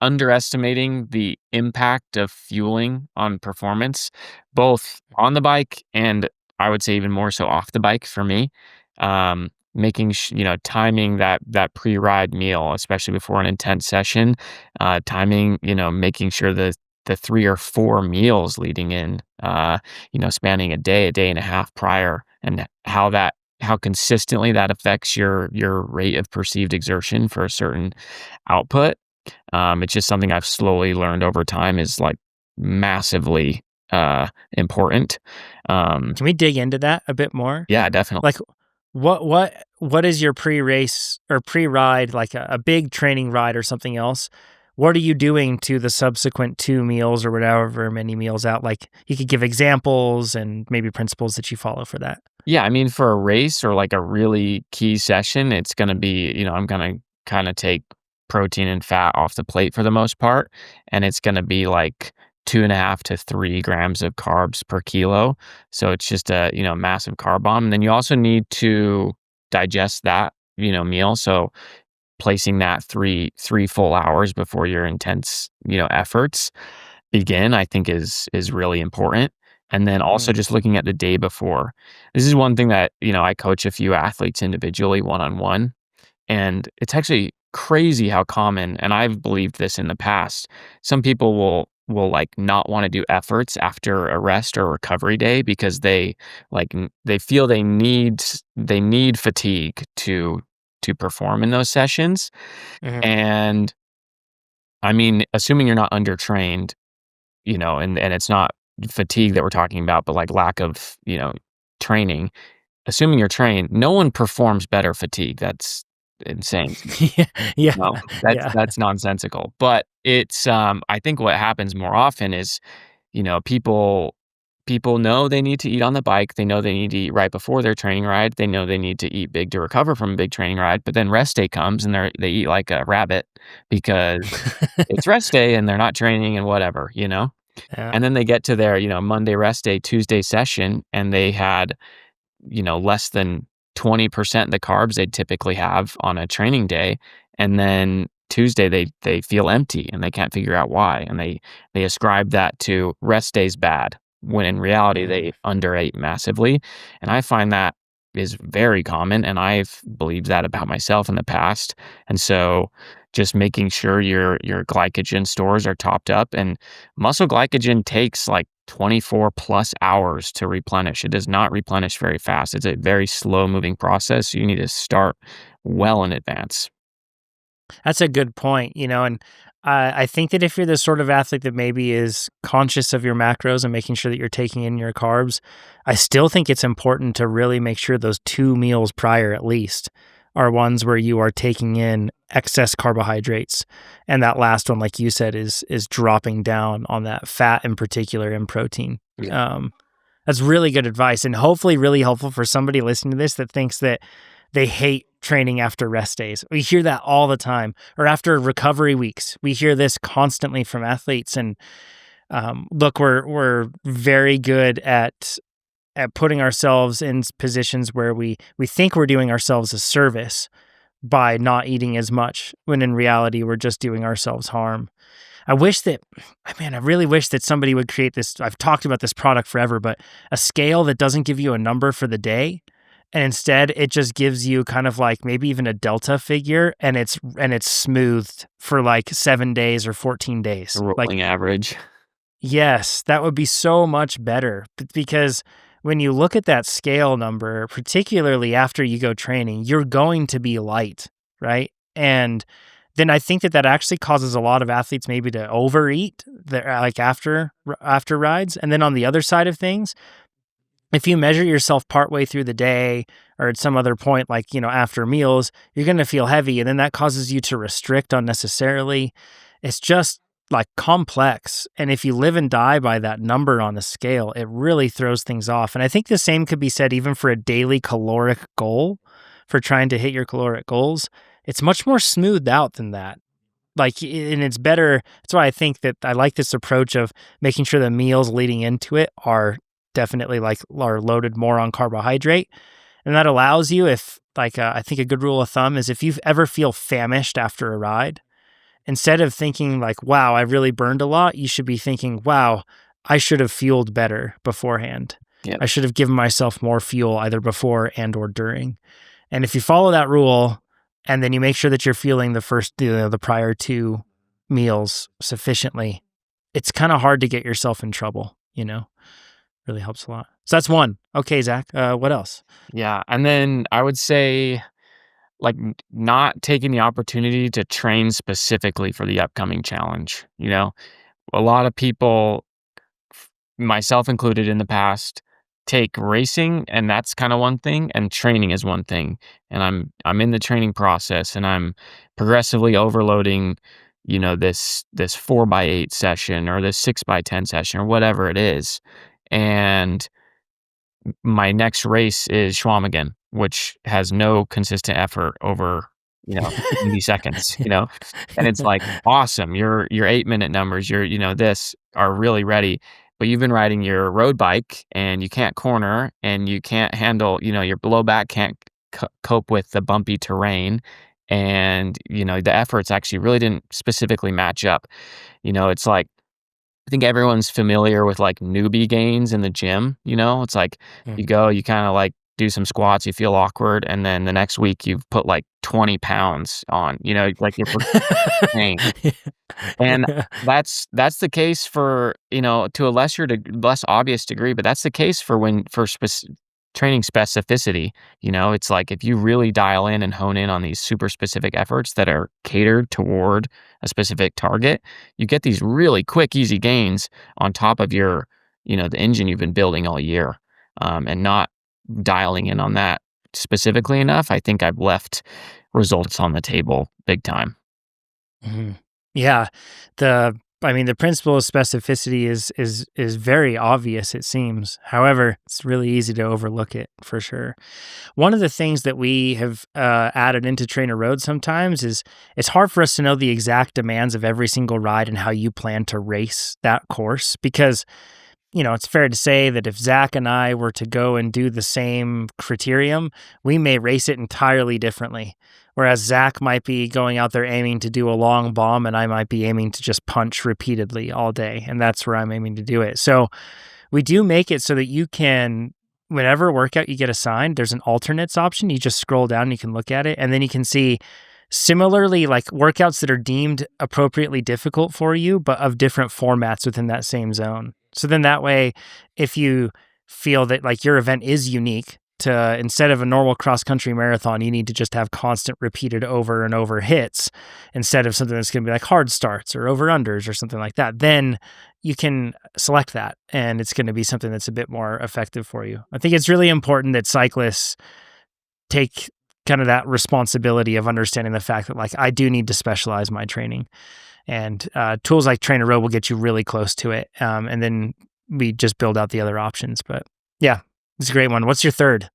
underestimating the impact of fueling on performance, both on the bike and I would say even more so off the bike for me. Timing that pre-ride meal, especially before an intense session, timing, making sure that the 3 or 4 meals leading in, spanning a day and a half prior, and how consistently that affects your rate of perceived exertion for a certain output. It's just something I've slowly learned over time is like massively important. Can we dig into that a bit more? Yeah, definitely. Like, what is your pre-race or pre-ride, like a big training ride or something else? What are you doing to the subsequent 2 meals or whatever many meals out? Like, you could give examples and maybe principles that you follow for that. Yeah, I mean, for a race or like a really key session, it's going to be, I'm going to kind of take protein and fat off the plate for the most part. And it's going to be like 2.5 to 3 grams of carbs per kilo. So it's just a, massive carb bomb. And then you also need to digest that, meal. So placing that three full hours before your intense, efforts begin, I think is really important. And then also Mm. just looking at the day before. This is one thing that, I coach a few athletes individually one-on-one, and it's actually crazy how common, and I've believed this in the past. Some people will like not want to do efforts after a rest or recovery day because they feel they need fatigue to perform in those sessions. Mhm. And I mean, assuming you're not undertrained, and it's not fatigue that we're talking about, but like lack of, training. Assuming you're trained, no one performs better fatigue. That's insane. Yeah, yeah, No, that's yeah. that's nonsensical. But it's I think what happens more often is, people know they need to eat on the bike. They know they need to eat right before their training ride. They know they need to eat big to recover from a big training ride. But then rest day comes and they eat like a rabbit because it's rest day and they're not training and whatever. Yeah. And then they get to their, Monday rest day, Tuesday session, and they had, less than 20% the carbs they'd typically have on a training day. And then Tuesday they feel empty and they can't figure out why. And they ascribe that to rest days bad, when in reality they underate massively. And I find that is very common, and I've believed that about myself in the past. And so just making sure your glycogen stores are topped up, and muscle glycogen takes like 24 plus hours to replenish. It does not replenish very fast. It's a very slow moving process. So you need to start well in advance. That's a good point, and I think that if you're the sort of athlete that maybe is conscious of your macros and making sure that you're taking in your carbs, I still think it's important to really make sure those 2 meals prior at least are ones where you are taking in excess carbohydrates. And that last one, like you said, is dropping down on that fat in particular and protein. Yeah. That's really good advice, and hopefully really helpful for somebody listening to this that thinks that they hate training after rest days. We hear that all the time, or after recovery weeks. We hear this constantly from athletes. And look, we're very good at putting ourselves in positions where we think we're doing ourselves a service by not eating as much, when in reality we're just doing ourselves harm. I really wish that somebody would create this. I've talked about this product forever, but a scale that doesn't give you a number for the day, and instead it just gives you kind of like maybe even a delta figure, and it's smoothed for like 7 days or 14 days. The Like, rolling average. yes, that would be so much better, because when you look at that scale number, particularly after you go training, you're going to be light, right? And then I think that actually causes a lot of athletes maybe to overeat like after rides. And then on the other side of things, if you measure yourself partway through the day or at some other point, like, after meals, you're going to feel heavy, and then that causes you to restrict unnecessarily. It's just like complex. And if you live and die by that number on the scale, it really throws things off. And I think the same could be said even for a daily caloric goal, for trying to hit your caloric goals. It's much more smoothed out than that. Like, and it's better. That's why I think that I like this approach of making sure the meals leading into it are definitely are loaded more on carbohydrate. And that allows you, if I think a good rule of thumb is if you ever feel famished after a ride, instead of thinking like, wow, I really burned a lot, you should be thinking, wow, I should have fueled better beforehand. Yeah. I should have given myself more fuel either before and or during. And if you follow that rule, and then you make sure that you're fueling the prior 2 meals sufficiently, it's kind of hard to get yourself in trouble, Really helps a lot. So that's one. Okay, Zach, what else? Yeah. And then I would say, like, not taking the opportunity to train specifically for the upcoming challenge. A lot of people, myself included in the past, take racing, and that's kind of one thing, and training is one thing. And I'm in the training process, and I'm progressively overloading, this 4x8 session or this 6x10 session or whatever it is. And my next race is Schwamigan, which has no consistent effort over, 80 seconds. And it's like, awesome. Your 8-minute numbers, this are really ready, but you've been riding your road bike and you can't corner and you can't handle, your low back can't cope with the bumpy terrain. And, the efforts actually really didn't specifically match up. It's like, I think everyone's familiar with like newbie gains in the gym. It's like you go, you kind of like do some squats, you feel awkward, and then the next week you've put like 20 pounds on, like you're pain. And that's the case for, to a less obvious degree, but that's the case for training specificity. It's like if you really dial in and hone in on these super specific efforts that are catered toward a specific target, you get these really quick, easy gains on top of the engine you've been building all year. And not dialing in on that specifically enough, I think I've left results on the table big time. Mhm. Yeah. The principle of specificity is very obvious, it seems. However, it's really easy to overlook it for sure. One of the things that we have added into TrainerRoad sometimes is it's hard for us to know the exact demands of every single ride and how you plan to race that course because it's fair to say that if Zach and I were to go and do the same criterium, we may race it entirely differently. Whereas Zach might be going out there aiming to do a long bomb, and I might be aiming to just punch repeatedly all day. And that's where I'm aiming to do it. So we do make it so that you can, whenever workout you get assigned, there's an alternates option. You just scroll down and you can look at it, and then you can see similarly like workouts that are deemed appropriately difficult for you, but of different formats within that same zone. So then that way, if you feel that like your event is unique to instead of a normal cross country marathon, you need to just have constant repeated over and over hits instead of something that's going to be like hard starts or over unders or something like that, then you can select that and it's going to be something that's a bit more effective for you. I think it's really important that cyclists take kind of that responsibility of understanding the fact that like I do need to specialize my training. And tools like TrainerRoad will get you really close to it. And then we just build out the other options. But yeah, it's a great one. What's your third?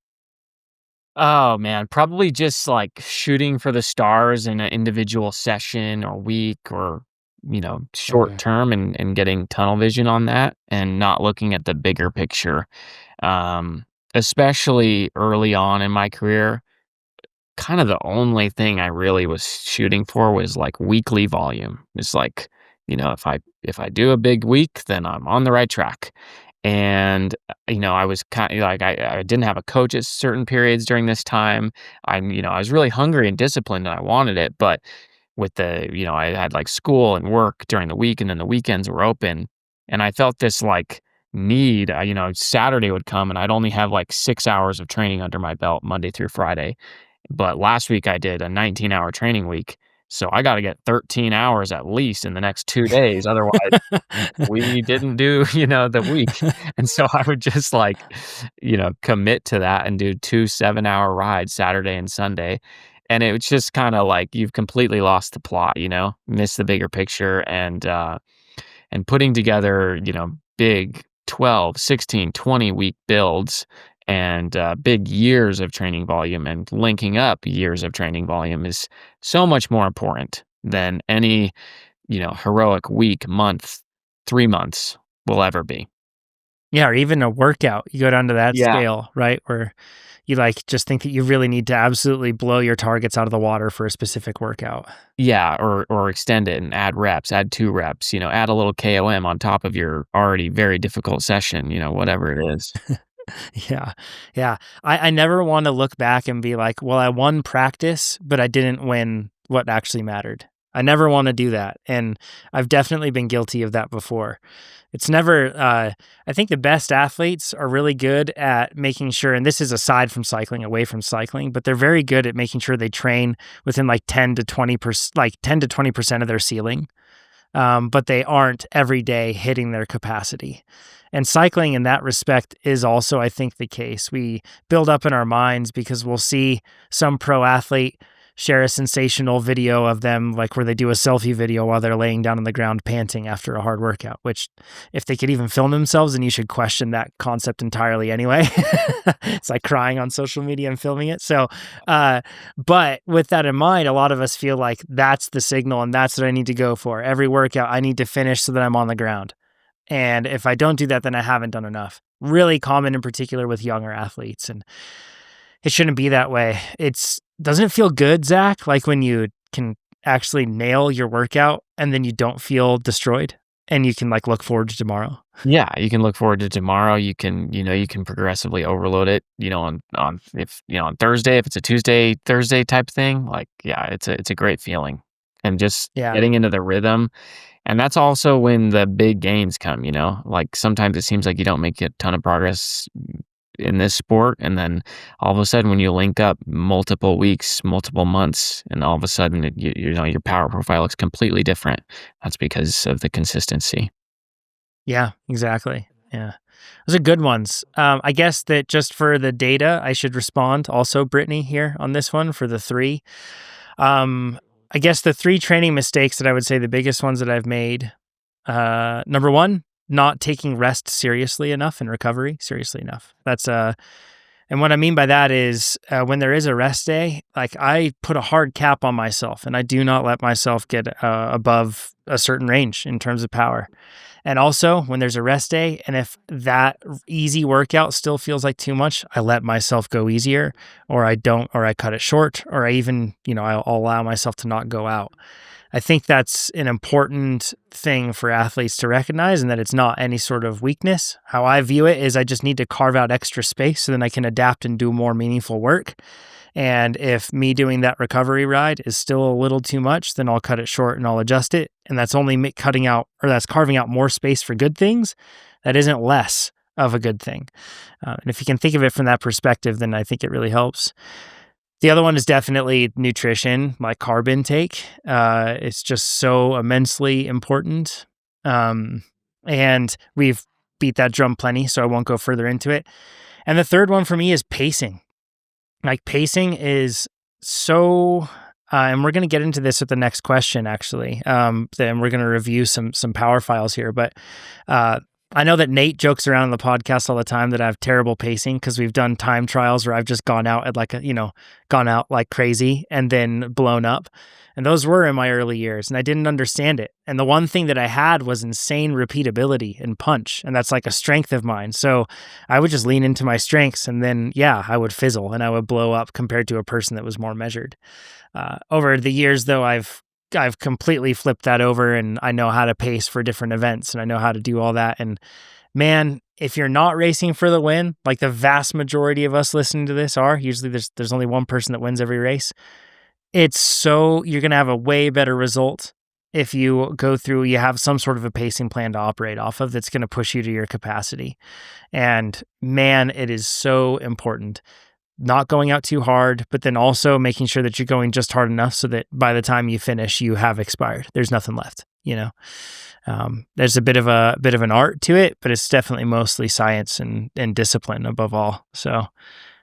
Oh man, probably just like shooting for the stars in an individual session or week or, short Mhm. term and getting tunnel vision on that and not looking at the bigger picture. Um, Especially early on in my career, kind of the only thing I really was shooting for was like weekly volume. It's like, if I do a big week, then I'm on the right track. And I was kind of like I didn't have a coach at certain periods during this time. I was really hungry and disciplined and I wanted it, but with I had like school and work during the week and then the weekends were open and I felt this like need, Saturday would come and I'd only have like 6 hours of training under my belt Monday through Friday. But last week I did a 19-hour training week, so I gotta get 13 hours at least in the next 2 days, otherwise we didn't do, the week. And so I would just like, commit to that and do 2 7-hour rides Saturday and Sunday. And it was just kinda like you've completely lost the plot, missed the bigger picture and putting together, big 12, 16, 20-week builds and big years of training volume and linking up years of training volume is so much more important than any, heroic week, month, 3 months will ever be. Yeah, or even a workout. You go down to that Yeah. scale, right? Where you like just think that you really need to absolutely blow your targets out of the water for a specific workout. Yeah, or extend it and add reps, add 2 reps, add a little KOM on top of your already very difficult session, whatever it is. Yeah. Yeah. I never want to look back and be like, well, I won practice, but I didn't win what actually mattered. I never want to do that. And I've definitely been guilty of that before. It's never, I think the best athletes are really good at making sure, and this is aside from cycling, away from cycling, but they're very good at making sure they train within like 10 to 20%, like 10 to 20% of their ceiling. But they aren't every day hitting their capacity. And cycling in that respect is also, I think, the case. We build up in our minds because we'll see some pro athlete share a sensational video of them, like where they do a selfie video while they're laying down on the ground panting after a hard workout, which if they could even film themselves, then you should question that concept entirely anyway. It's like crying on social media and filming it. So, but with that in mind, a lot of us feel like that's the signal and that's what I need to go for. Every workout, I need to finish so that I'm on the ground. And if I don't do that, then I haven't done enough. Really common in particular with younger athletes. And it shouldn't be that way. Doesn't it feel good, Zach? Like when you can actually nail your workout and then you don't feel destroyed and you can like look forward to tomorrow. Yeah, you can look forward to tomorrow. You can progressively overload it, on Thursday, if it's a Tuesday, Thursday type thing, like, yeah, it's a great feeling. And just Yeah. getting into the rhythm. And that's also when the big gains come, like sometimes it seems like you don't make a ton of progress in this sport. And then all of a sudden, when you link up multiple weeks, multiple months, and all of a sudden, your power profile looks completely different. That's because of the consistency. Yeah, exactly. Yeah. Those are good ones. I guess that just for the data, I should respond also, Brittany, here on this one for the 3. I guess the 3 training mistakes that I would say the biggest ones that I've made. Number 1, not taking rest seriously enough and recovery seriously enough. And what I mean by that is when there is a rest day, like I put a hard cap on myself and I do not let myself get above a certain range in terms of power. And also when there's a rest day and if that easy workout still feels like too much, I let myself go easier or I don't, or I cut it short, or I even, I'll allow myself to not go out. I think that's an important thing for athletes to recognize and that it's not any sort of weakness. How I view it is I just need to carve out extra space so then I can adapt and do more meaningful work. And if me doing that recovery ride is still a little too much, then I'll cut it short and I'll adjust it. And that's only that's carving out more space for good things. That isn't less of a good thing. And if you can think of it from that perspective, then I think it really helps. The other one is definitely nutrition, like carb intake. It's just so immensely important. And we've beat that drum plenty, so I won't go further into it. And the third one for me is pacing. Like pacing is so, and we're going to get into this with the next question, actually. Then we're going to review some power files here, but I know that Nate jokes around on the podcast all the time that I have terrible pacing because we've done time trials where I've just gone out at gone out like crazy and then blown up. And those were in my early years and I didn't understand it. And the one thing that I had was insane repeatability and punch. And that's like a strength of mine. So I would just lean into my strengths and then, I would fizzle and I would blow up compared to a person that was more measured. Over the years though, I've completely flipped that over and I know how to pace for different events and I know how to do all that. And man, if you're not racing for the win, like the vast majority of us listening to this are, usually there's only one person that wins every race. You're going to have a way better result if you have some sort of a pacing plan to operate off of that's going to push you to your capacity. And man, it is so important. Not going out too hard, but then also making sure that you're going just hard enough so that by the time you finish, you have expired. There's nothing left, There's a bit of an art to it, but it's definitely mostly science and discipline above all. So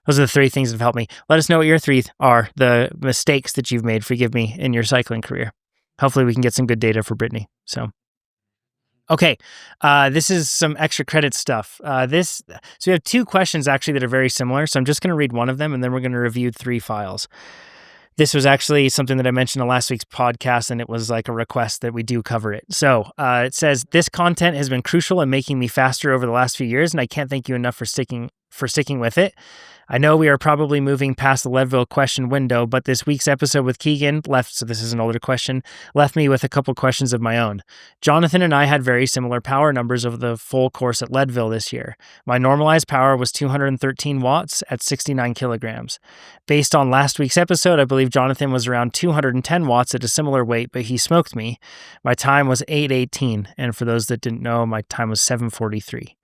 those are the 3 things that have helped me. Let us know what your 3 are, the mistakes that you've made, forgive me, in your cycling career. Hopefully we can get some good data for Brittany. So. Okay, this is some extra credit stuff. So we have 2 questions actually that are very similar. So I'm just going to read one of them and then we're going to review 3 files. This was actually something that I mentioned in last week's podcast and it was like a request that we do cover it. So it says, this content has been crucial in making me faster over the last few years and I can't thank you enough for sticking with it. I know we are probably moving past the Leadville question window, but this week's episode with Keegan so this is an older question, left me with a couple questions of my own. Jonathan and I had very similar power numbers over the full course at Leadville this year. My normalized power was 213 watts at 69 kilograms. Based on last week's episode, I believe Jonathan was around 210 watts at a similar weight, but he smoked me. My time was 8:18, and for those that didn't know, my time was 7:43.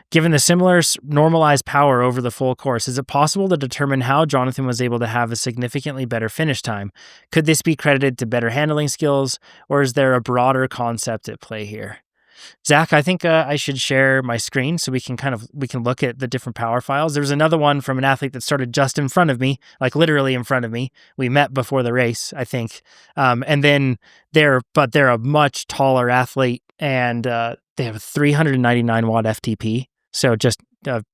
Given the similar normalized power over the full course, is it possible to determine how Jonathan was able to have a significantly better finish time? Could this be credited to better handling skills, or is there a broader concept at play here? Zach, I think I should share my screen so we can look at the different power files. There was another one from an athlete that started just in front of me, like literally in front of me. We met before the race, I think. And then they're a much taller athlete and they have a 399 watt FTP. So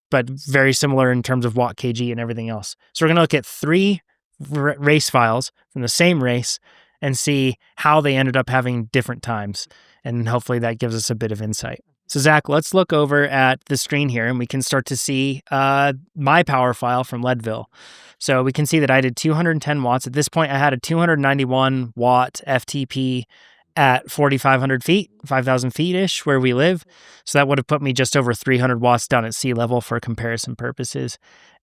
but very similar in terms of watt kg and everything else. So we're going to look at 3 race files from the same race and see how they ended up having different times. And hopefully that gives us a bit of insight. So Zach, let's look over at the screen here and we can start to see my power file from Leadville. So we can see that I did 210 watts. At this point, I had a 291 watt FTP at 4,500 feet, 5,000 feet-ish where we live. So that would have put me just over 300 watts down at sea level for comparison purposes.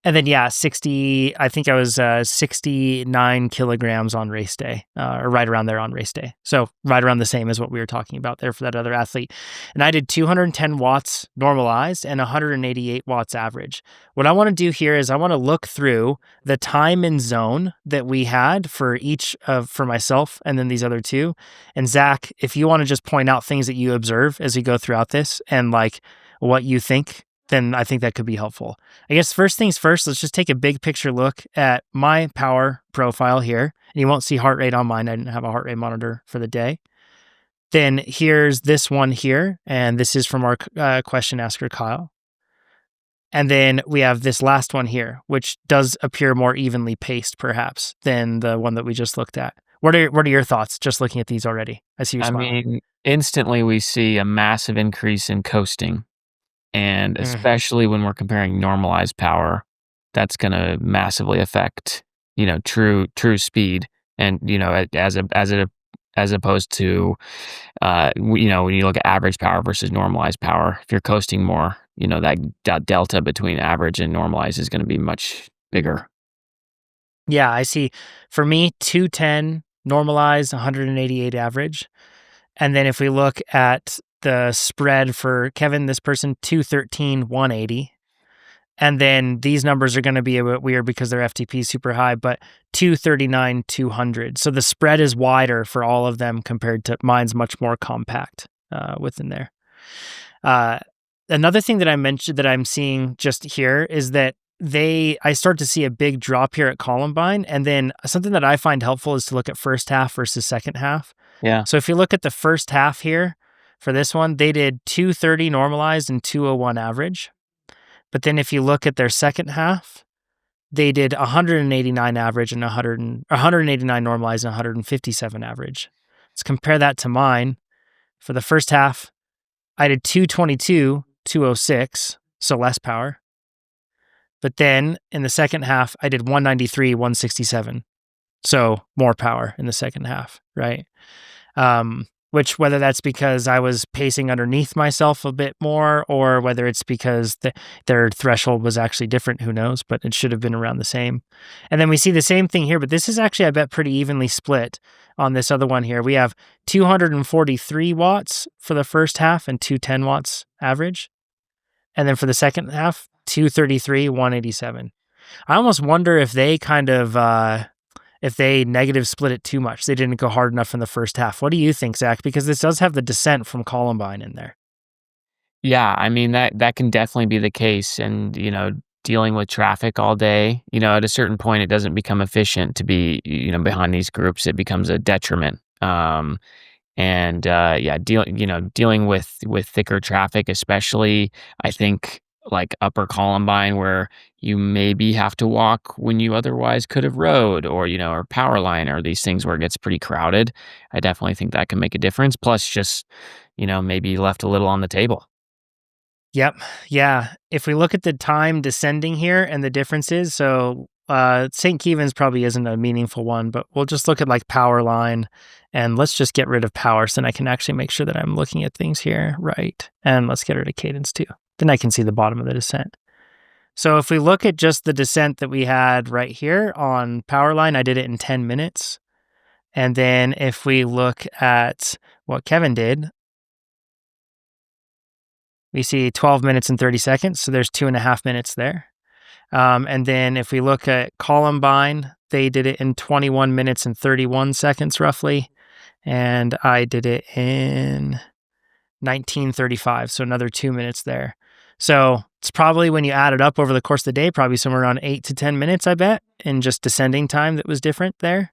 And then, yeah, 60, I think I was 69 kilograms on race day, or right around there on race day. So right around the same as what we were talking about there for that other athlete. And I did 210 watts normalized and 188 watts average. What I want to do here is I want to look through the time and zone that we had for each for myself and then these other two. And Zach, if you want to just point out things that you observe as we go throughout this and like what you think, then I think that could be helpful. I guess first things first, let's just take a big picture look at my power profile here. And you won't see heart rate on mine. I didn't have a heart rate monitor for the day. Then here's this one here. And this is from our question asker, Kyle. And then we have this last one here, which does appear more evenly paced perhaps than the one that we just looked at. What are your thoughts just looking at these already? I see you smiling. I mean, instantly we see a massive increase in coasting. And especially when we're comparing normalized power, that's going to massively affect, true speed. And, as opposed to, when you look at average power versus normalized power, if you're coasting more, that delta between average and normalized is going to be much bigger. Yeah, I see. For me, 210 normalized, 188 average. And then if we look at the spread for Kevin, this person, 213, 180. And then these numbers are going to be a bit weird because their FTP is super high, but 239, 200. So the spread is wider for all of them compared to mine's much more compact within there. Another thing that I mentioned that I'm seeing just here is that I start to see a big drop here at Columbine. And then something that I find helpful is to look at first half versus second half. Yeah. So if you look at the first half here for this one, they did 230 normalized and 201 average. But then if you look at their second half, they did 189 average and 189 normalized and 157 average. Let's compare that to mine. For the first half, I did 222, 206, so less power. But then in the second half, I did 193, 167. So more power in the second half, right? Which whether that's because I was pacing underneath myself a bit more or whether it's because their threshold was actually different, who knows, but it should have been around the same. And then we see the same thing here, but this is actually, I bet, pretty evenly split on this other one here. We have 243 watts for the first half and 210 watts average. And then for the second half, 233, 187. I almost wonder if they kind of, if they negative split it too much. They didn't go hard enough in the first half. What do you think, Zach? Because this does have the descent from Columbine in there. Yeah, I mean, that can definitely be the case. And, dealing with traffic all day, at a certain point, it doesn't become efficient to be, behind these groups. It becomes a detriment. Dealing with thicker traffic, especially, I think, like Upper Columbine, where you maybe have to walk when you otherwise could have rode, or or power line, or these things where it gets pretty crowded. I definitely think that can make a difference. Plus, just maybe left a little on the table. Yep. Yeah. If we look at the time descending here and the differences, so St. Kevin's probably isn't a meaningful one, but we'll just look at like power line and let's just get rid of power so then I can actually make sure that I'm looking at things here right. And let's get rid of cadence too. Then I can see the bottom of the descent. So if we look at just the descent that we had right here on power line, I did it in 10 minutes. And then if we look at what Kevin did, we see 12 minutes and 30 seconds. So there's 2.5 minutes there. And then if we look at Columbine, they did it in 21 minutes and 31 seconds roughly. And I did it in 1935. So another 2 minutes there. So it's probably, when you add it up over the course of the day, probably somewhere around 8 to 10 minutes, I bet, in just descending time that was different there.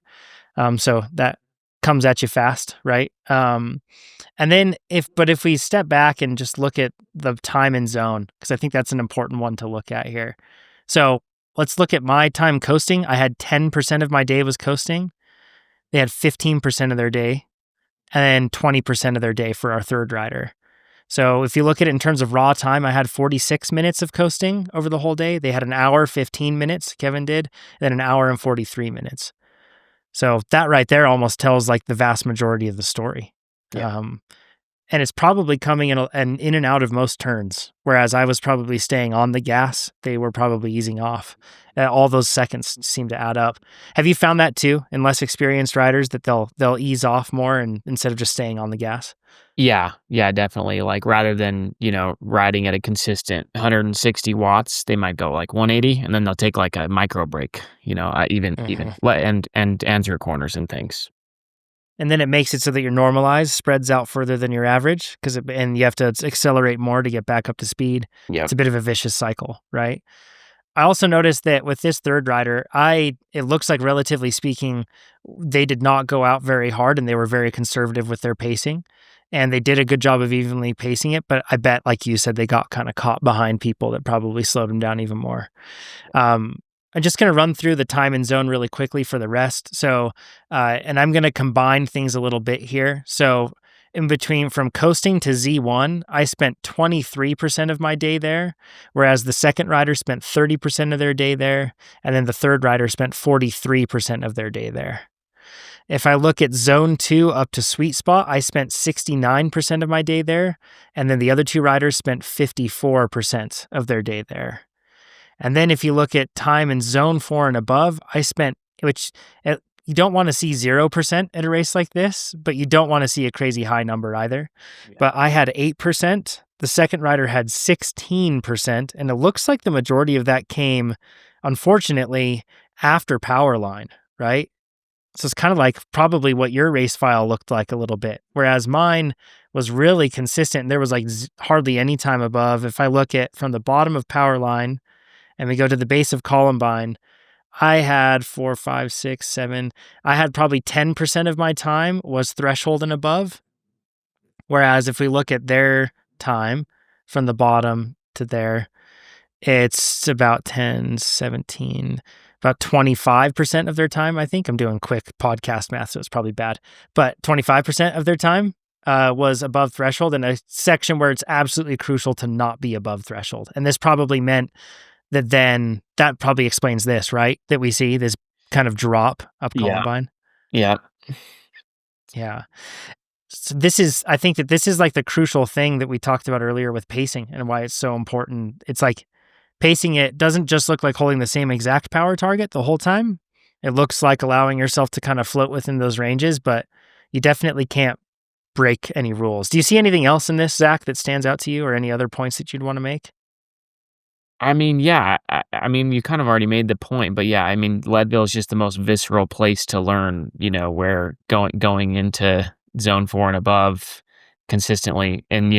So that comes at you fast, right? And then if we step back and just look at the time and zone, because I think that's an important one to look at here. So let's look at my time coasting. I had 10% of my day was coasting. They had 15% of their day, and then 20% of their day for our third rider. So if you look at it in terms of raw time, I had 46 minutes of coasting over the whole day. They had an hour, 15 minutes, Kevin did, then an hour and 43 minutes. So that right there almost tells like the vast majority of the story. Yeah. and it's probably coming in and out of most turns. Whereas I was probably staying on the gas, they were probably easing off. All those seconds seem to add up. Have you found that too in less experienced riders that they'll ease off more and instead of just staying on the gas? Yeah, yeah, definitely. Like rather than, riding at a consistent 160 watts, they might go like 180 and then they'll take like a micro break, even Mhm. and answer corners and things. And then it makes it so that your normalized spreads out further than your average and you have to accelerate more to get back up to speed. It's Yep. a bit of a vicious cycle, right? I also noticed that with this third rider, it looks like relatively speaking, they did not go out very hard and they were very conservative with their pacing. And they did a good job of evenly pacing it, but I bet, like you said, they got kind of caught behind people that probably slowed them down even more. Um, I'm just going to run through the time and zone really quickly for the rest. So, and I'm going to combine things a little bit here. So, in between from coasting to Z1, I spent 23% of my day there, whereas the second rider spent 30% of their day there, and then the third rider spent 43% of their day there. If I look at zone 2 up to sweet spot, I spent 69% of my day there, and then the other two riders spent 54% of their day there. And then if you look at time in zone 4 and above, you don't want to see 0% at a race like this, but you don't want to see a crazy high number either. Yeah. But I had 8%. The second rider had 16%. And it looks like the majority of that came, unfortunately, after power line, right? So it's kind of like probably what your race file looked like a little bit, whereas mine was really consistent. There was like hardly any time above. If I look at from the bottom of power line and we go to the base of Columbine, I had 4, 5, 6, 7. I had probably 10% of my time was threshold and above. Whereas if we look at their time from the bottom to there, it's about 10, 17, about 25% of their time. I think I'm doing quick podcast math, so it's probably bad. But 25% of their time was above threshold in a section where it's absolutely crucial to not be above threshold. And this probably meant that probably explains this, right? That we see this kind of drop up Yeah. Columbine. Yeah. Yeah. So I think that this is like the crucial thing that we talked about earlier with pacing and why it's so important. It's like pacing it doesn't just look like holding the same exact power target the whole time. It looks like allowing yourself to kind of float within those ranges, but you definitely can't break any rules. Do you see anything else in this, Zach, that stands out to you or any other points that you'd want to make? I mean, yeah, I mean, you kind of already made the point, but yeah, I mean, Leadville is just the most visceral place to learn, where going into zone 4 and above consistently. And,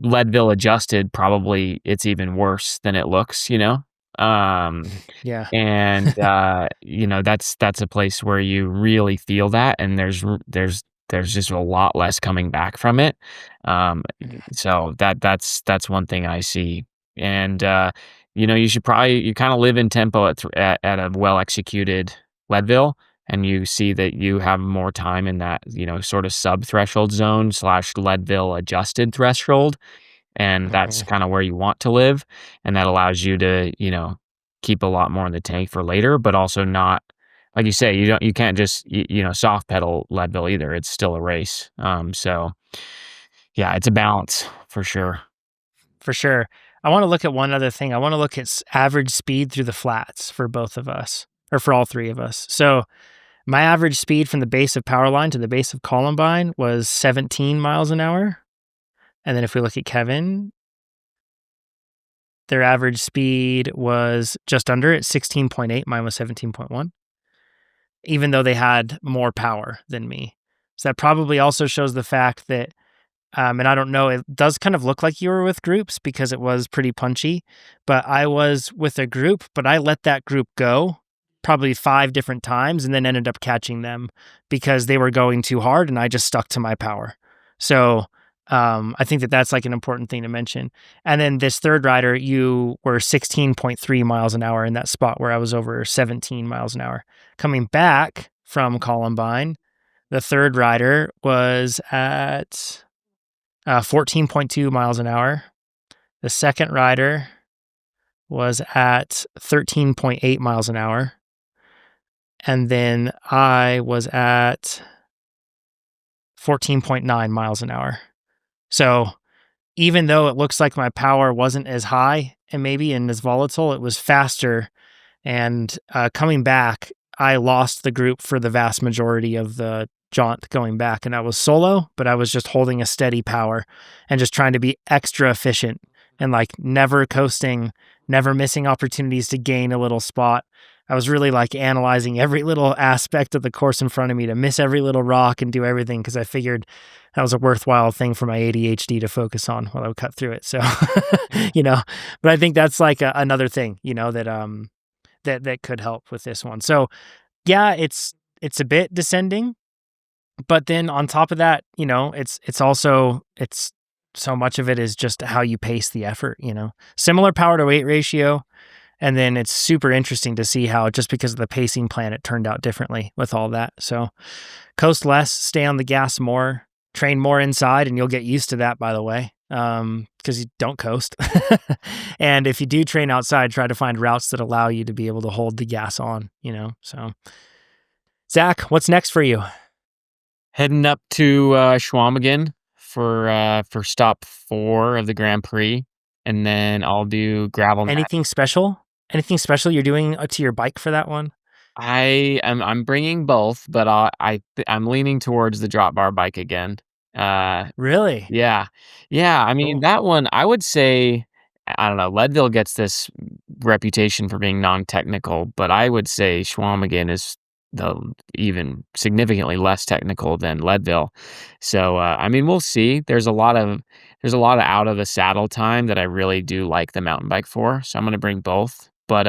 Leadville adjusted, probably it's even worse than it looks, Um, Yeah. and, that's a place where you really feel that, and there's just a lot less coming back from it. Um, so that's one thing I see. And, you kinda live in tempo at a well-executed Leadville, and you see that you have more time in that, sort of sub-threshold zone / Leadville adjusted threshold, and that's Mhm. kinda where you want to live, and that allows you to, keep a lot more in the tank for later, but also not like you say, you can't just, soft pedal Leadville either, it's still a race. So, yeah, it's a balance for sure. For sure. I want to look at one other thing. I want to look at average speed through the flats for both of us, or for all three of us. So my average speed from the base of Powerline to the base of Columbine was 17 miles an hour. And then if we look at Kevin, their average speed was just under at 16.8. Mine was 17.1, even though they had more power than me. So that probably also shows the fact that and I don't know, it does kind of look like you were with groups because it was pretty punchy, but I was with a group, but I let that group go probably 5 different times and then ended up catching them because they were going too hard and I just stuck to my power. So I think that that's like an important thing to mention. And then this third rider, you were 16.3 miles an hour in that spot where I was over 17 miles an hour. Coming back from Columbine, the third rider was at 14.2 miles an hour. The second rider was at 13.8 miles an hour. And then I was at 14.9 miles an hour. So even though it looks like my power wasn't as high and maybe and as volatile, it was faster. And coming back, I lost the group for the vast majority of the jaunt going back. And I was solo, but I was just holding a steady power and just trying to be extra efficient and like never coasting, never missing opportunities to gain a little spot. I was really like analyzing every little aspect of the course in front of me to miss every little rock and do everything because I figured that was a worthwhile thing for my ADHD to focus on while I would cut through it. So, but I think that's like another thing, that could help with this one. So yeah, it's a bit descending, but then on top of that, it's also so much of it is just how you pace the effort, similar power to weight ratio. And then it's super interesting to see how just because of the pacing plan, it turned out differently with all that. So coast less, stay on the gas more, train more inside, and you'll get used to that, by the way, because you don't coast. And if you do train outside, try to find routes that allow you to be able to hold the gas on, So Zach, what's next for you? Heading up to Schwamigan for stop 4 of the Grand Prix, and then I'll do gravel. Anything special? Anything special you're doing to your bike for that one? I'm bringing both, but I'm leaning towards the drop bar bike again. Really? Yeah, yeah. I mean, Cool. that one I would say, I don't know. Leadville gets this reputation for being non-technical, but I would say Schwamigan is even significantly less technical than Leadville. So I mean, we'll see. There's a lot of out of the saddle time that I really do like the mountain bike for. So I'm going to bring both. But